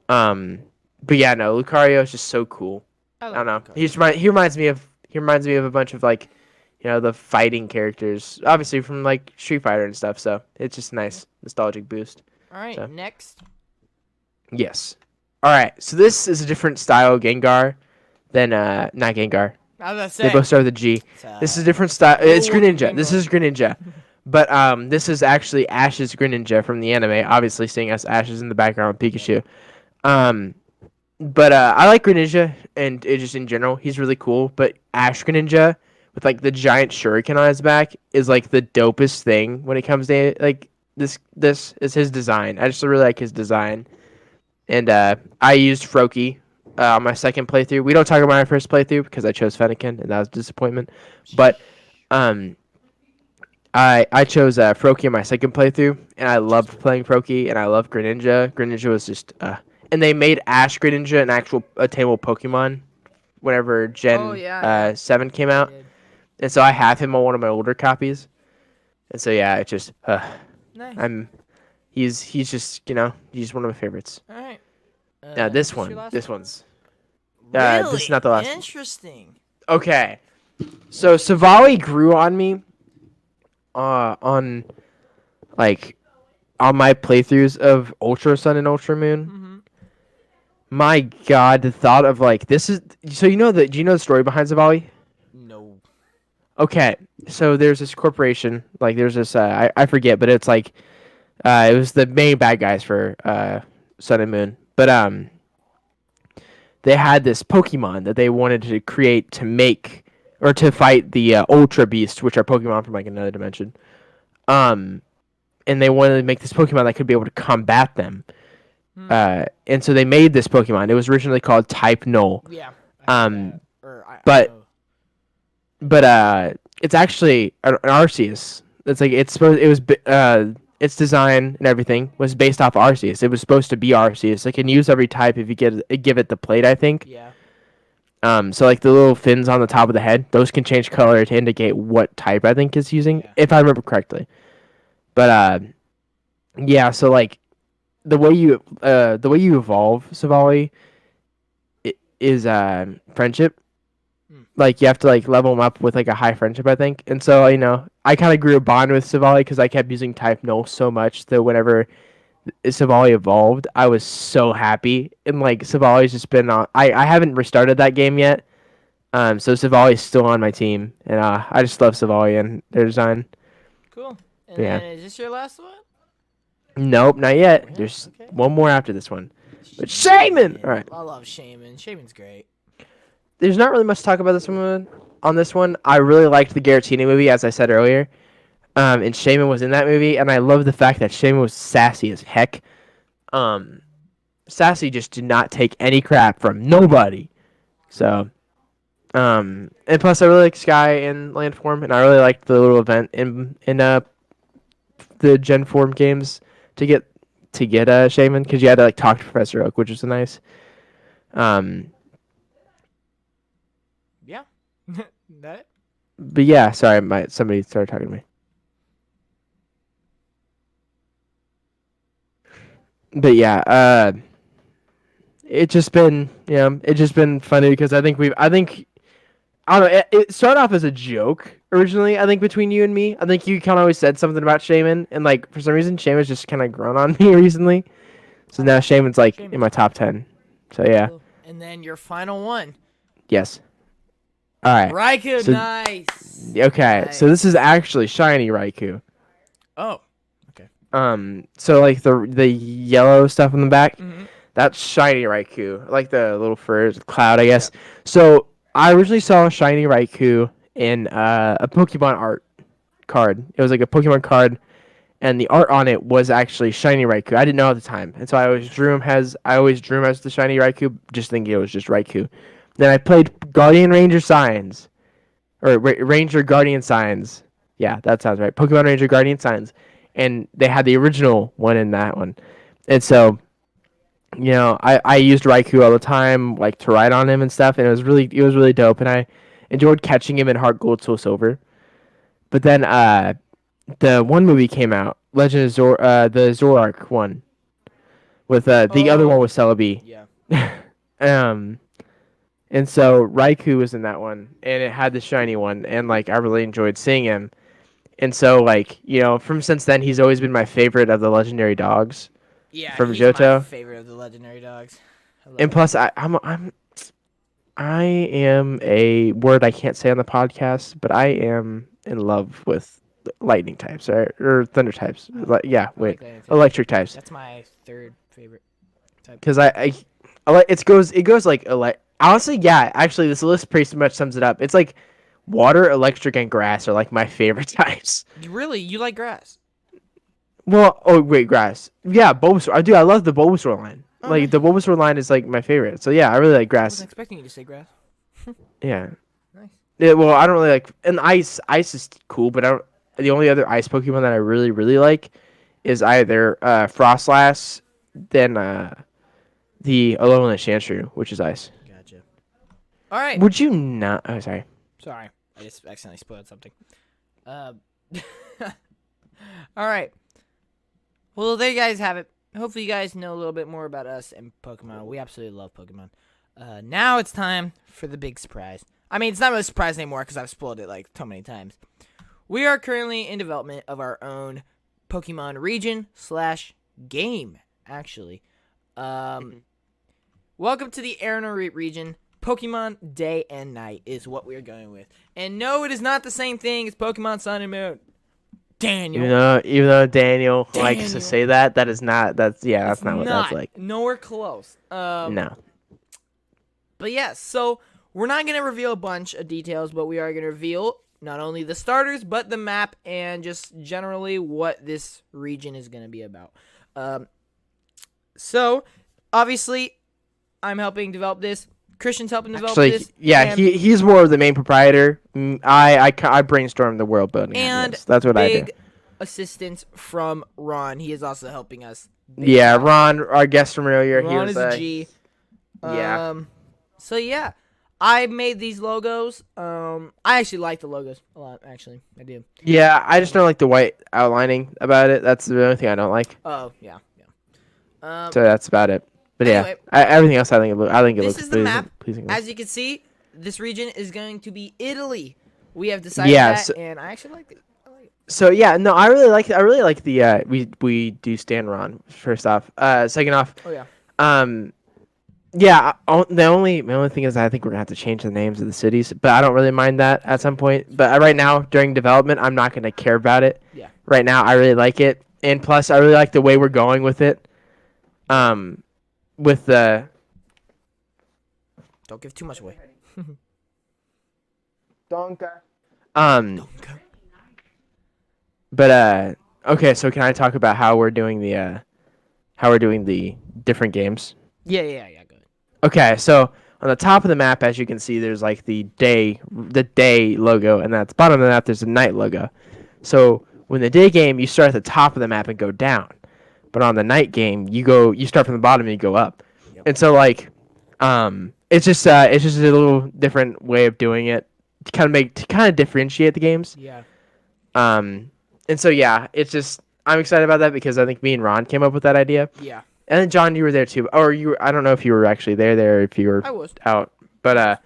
But yeah, no, Lucario is just so cool. I don't know. He reminds me of a bunch of like, the fighting characters, obviously from like Street Fighter and stuff. So it's just a nice nostalgic boost. All right, So. next. Yes. All right. So this is a different style Gengar than not Gengar. I was gonna They say. both start with a G. This is a different style. It's Greninja. This is Greninja. But this is actually Ash's Greninja from the anime. Obviously, seeing as Ash is in the background with Pikachu. But I like Greninja, and it just in general, he's really cool. But Ash Greninja with like the giant shuriken on his back is like the dopest thing when it comes to like this. This is his design. I just really like his design. And I used Froakie on my second playthrough. We don't talk about my first playthrough because I chose Fennekin, and that was a disappointment. But I chose Froakie in my second playthrough, and I loved playing Froakie, and I love Greninja. Greninja was just... and they made Ash Greninja an actual attainable Pokemon whenever Gen 7 came out. And so I have him on one of my older copies. And so, yeah, it just... Nice. He's just, he's one of my favorites. All right. Now this your one. last This one? one's... Really? this is not the last one. Interesting. Okay. So Savali grew on me on my playthroughs of Ultra Sun and Ultra Moon. Mm-hmm. My God, the thought of this is so do you know the story behind Savali? No. Okay. So there's this corporation, there's this I forget, but it's it was the main bad guys for Sun and Moon. But they had this Pokemon that they wanted to create to make or to fight the Ultra Beast, which are Pokemon from another dimension. And they wanted to make this Pokemon that could be able to combat them. And so they made this Pokemon. It was originally called Type Null. Yeah. But it's actually an Arceus. Its design and everything was based off Arceus. It was supposed to be Arceus. It can use every type if you give it the plate, I think. Yeah. So the little fins on the top of the head, those can change color to indicate what type I think it's using, if I remember correctly. But yeah. So the way you evolve Savali is friendship. You have to level them up with a high friendship, I think. And so I kind of grew a bond with Savali because I kept using Type Null so much that whenever Savali evolved, I was so happy. And Savali's just been on. I haven't restarted that game yet. So Savali's still on my team, and I just love Savali and their design. Cool. And Yeah. then is this your last one? Nope, not yet. Yeah, There's okay. one more after this one. But Shaman! All right. I love Shaman. Shaman's great. There's not really much to talk about this one. On this one, I really liked the Giratina movie, as I said earlier. And Shaman was in that movie, and I love the fact that Shaman was sassy as heck. Sassy just did not take any crap from nobody. So, and plus I really like Sky and Landform, and I really liked the little event in the Gen Form games to get Shaman, because you had to talk to Professor Oak, which was nice. Yeah. That it? But yeah, sorry, somebody started talking to me. But yeah, it's just been funny because I don't know, it started off as a joke originally, I think, between you and me. I think you kind of always said something about Shaman, and for some reason Shaman's just kind of grown on me recently. So now Shaman's in my top 10. So yeah. Cool. And then your final one. Yes. All right. Raikou, So- nice. Okay. Nice. So this is actually shiny Raikou. Oh. So like the yellow stuff on the back, Mm-hmm. that's shiny Raikou, like the little fur cloud, I guess. So I originally saw shiny Raikou in a Pokemon art card. It was like a Pokemon card, and the art on it was actually shiny Raikou. I didn't know at the time, and so I always drew him as the shiny Raikou, just thinking it was just Raikou. Then I played Guardian Ranger Signs, or Ranger Guardian Signs. Yeah, that sounds right. Pokemon Ranger Guardian Signs, and they had the original one in that one, and so. I used Raikou all the time, like to ride on him and stuff, and it was really dope, and I enjoyed catching him in Heart Gold, Soul Silver. But then the one movie came out, Legend of the Zoroark one, with the other one was Celebi. Yeah. And so Raikou was in that one, and it had the shiny one, and like I really enjoyed seeing him, and so like from since then he's always been my favorite of the legendary dogs. Yeah. From he's my Johto? favorite of the legendary dogs. I love And it. plus, I am a word I can't say on the podcast, but I am in love with lightning types or thunder types. Yeah, I wait, like that too. electric types. That's my third favorite type. Because it goes like honestly, yeah. Actually, this list pretty much sums it up. It's like water, electric, and grass are like my favorite types. Really, you like grass? Well, oh wait, grass. Yeah, Bulbasaur. I do. I love the Bulbasaur line. Oh, Like nice. the Bulbasaur line is like my favorite. So yeah, I really like I grass. wasn't expecting you to say grass. Yeah. Nice. Yeah, well, I don't really like and ice. Ice is cool, but I don't. The only other ice Pokemon that I really like is either Frostlass, then the Alolan Sandshrew, which is ice. Gotcha. All right. Would you not? Oh, sorry. Sorry, I just accidentally spoiled something. All right. Well, there you guys have it. Hopefully, you guys know a little bit more about us and Pokemon. We absolutely love Pokemon. Now it's time for the big surprise. I mean, it's not really a surprise anymore because I've spoiled it like so many times. We are currently in development of our own Pokemon region/game. Actually, welcome to the Aranorit region. Pokemon Day and Night is what we're going with. And no, it is not the same thing as Pokemon Sun and Moon. Daniel. Even though Daniel likes to Daniel. say that, that's not what It's that's like. Nowhere close. No. But yeah, so we're not going to reveal a bunch of details, but we are going to reveal not only the starters, but the map and just generally what this region is going to be about. So, obviously, I'm helping develop this. Christian's helping develop Actually, this. yeah, and he's more of the main proprietor. I brainstorm the world building. And ideas. That's what I do. big assistance from Ron. He is also helping us. Yeah, Ron, our guest from earlier, he Ron was is a G. yeah. So yeah, I made these logos. I actually like the logos a lot. Actually, I do. Yeah, I just don't like the white outlining about it. That's the only thing I don't like. Oh yeah. So that's about it. But Anyway. yeah, everything else I think it This looks is the map. pleasing. As you can see, this region is going to be Italy. We have decided Yeah, that, so- and I actually like it. I like it. So yeah, no, I really like the we do stand Ron first off. Second off, Oh yeah. yeah, my only thing is I think we're gonna have to change the names of the cities, but I don't really mind that at some point. But right now during development, I'm not gonna care about it. Yeah. Right now, I really like it, and plus I really like the way we're going with it. With the Don't give too much away. Donka. But okay, so can I talk about how we're doing the different games? Yeah. Go ahead. Okay, so on the top of the map, as you can see, there's like the day logo, and at the bottom of the map, there's a night logo. So when the day game, you start at the top of the map and go down, but on the night game, you start from the bottom and you go up. Yep. And so like, it's just a little different way of doing it to kind of differentiate the games. Yeah. And so yeah, it's just I'm excited about that because I think me and Ron came up with that idea. Yeah. And then John, you were there too, or I don't know if you were actually there, if you were I was. out, but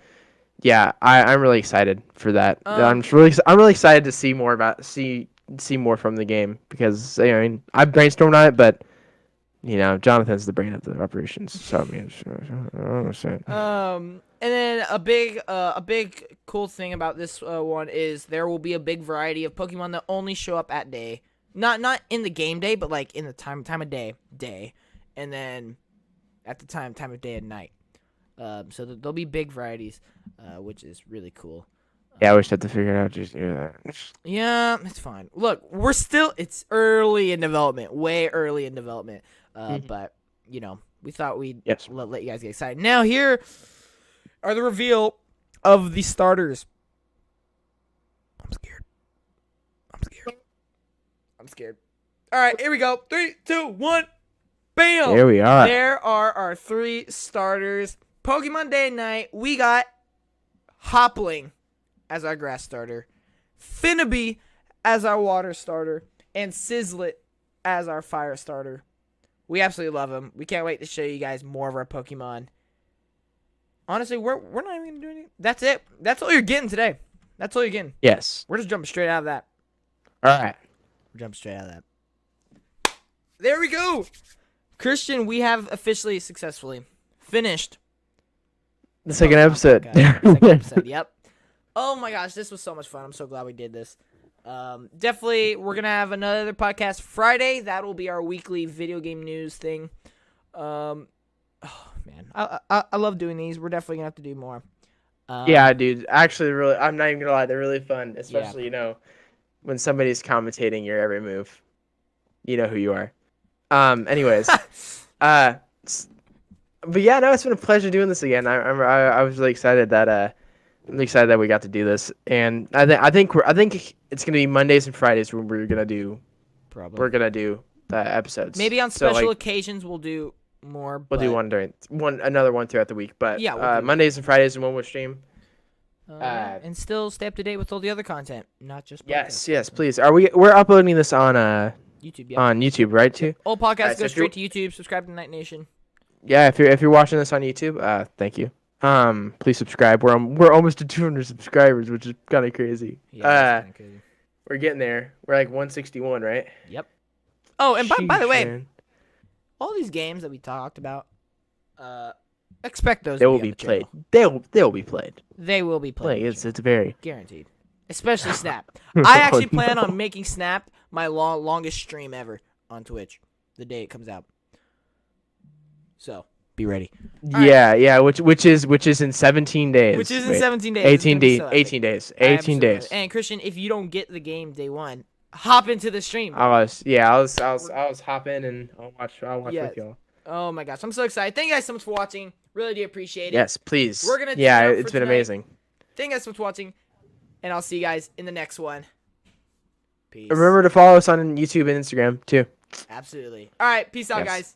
yeah, I'm really excited for that. Um, I'm really excited to see more about see more from the game because I mean I brainstormed on it, but You know, Jonathan's the brain of the operations. So I mean, I don't understand. And then a big cool thing about this one is there will be a big variety of Pokemon that only show up at day, not in the game day, but like in the time of day, and then at the time of day and night. So there'll be big varieties, which is really cool. Yeah, I wish I had to figure it out. Just do that. Yeah, it's fine. Look, it's early in development, way early in development. But we thought we'd Yes. let you guys get excited. Now here are the reveal of the starters. I'm scared. All right, here we go. 3, 2, 1, bam! Here we are. There are our 3 starters. Pokemon Day and Night. We got Hoppling as our grass starter, Finnaby as our water starter, and Sizzlet as our fire starter. We absolutely love them. We can't wait to show you guys more of our Pokemon. Honestly, we're not even gonna do anything. That's it. That's all you're getting today. That's all you're getting. Yes. We're just jumping straight out of that. All right. We're jumping straight out of that. There we go. Christian, we have officially successfully finished The second Pokemon episode. podcast. Second episode. Yep. Oh my gosh, this was so much fun. I'm so glad we did this. Definitely, we're gonna have another podcast Friday. That will be our weekly video game news thing. Oh man, I love doing these. We're definitely gonna have to do more. Yeah, dude. Actually, really, I'm not even gonna lie. They're really fun, especially when somebody's commentating your every move. You know who you are. Anyways, but yeah, no, it's been a pleasure doing this again. I was really excited that we got to do this, and I think it's gonna be Mondays and Fridays when we're gonna do the episodes. Maybe on special occasions we'll do more. We'll do another one throughout the week, but Yeah, we'll do Mondays and Fridays and one will stream. and still stay up to date with all the other content, not just Yes, please. We're uploading this on YouTube. Yeah. on YouTube, right? Too. All podcasts Alright, so go if straight to YouTube. Subscribe to Night Nation. Yeah, if you're watching this on YouTube, thank you. Please subscribe. We're almost to 200 subscribers, which is kind of crazy. Yeah, that's kinda crazy. We're getting there. We're like 161, right? Yep. Oh, and by the Sheesh, way, man. all these games that we talked about, expect those. They to will be on be the played. channel. They'll be played. They will be played. Like it's very. Guaranteed. Especially Snap. I actually plan on making Snap my longest stream ever on Twitch the day it comes out. So be ready. Yeah, which is in 17 days. Which is in Wait, 17 days. 18 It's gonna be days. so epic. 18 days. I am 18 so days. excited. And Christian, if you don't get the game day one, hop into the stream. I was hopping and I'll watch Yes. with y'all. Oh my gosh, I'm so excited. Thank you guys so much for watching. Really do appreciate it. Yes, please. We're gonna Yeah, tune out it's for been tonight. amazing. Thank you guys so much for watching, and I'll see you guys in the next one. Peace. Remember to follow us on YouTube and Instagram too. Absolutely. All right, peace out, Yes. guys.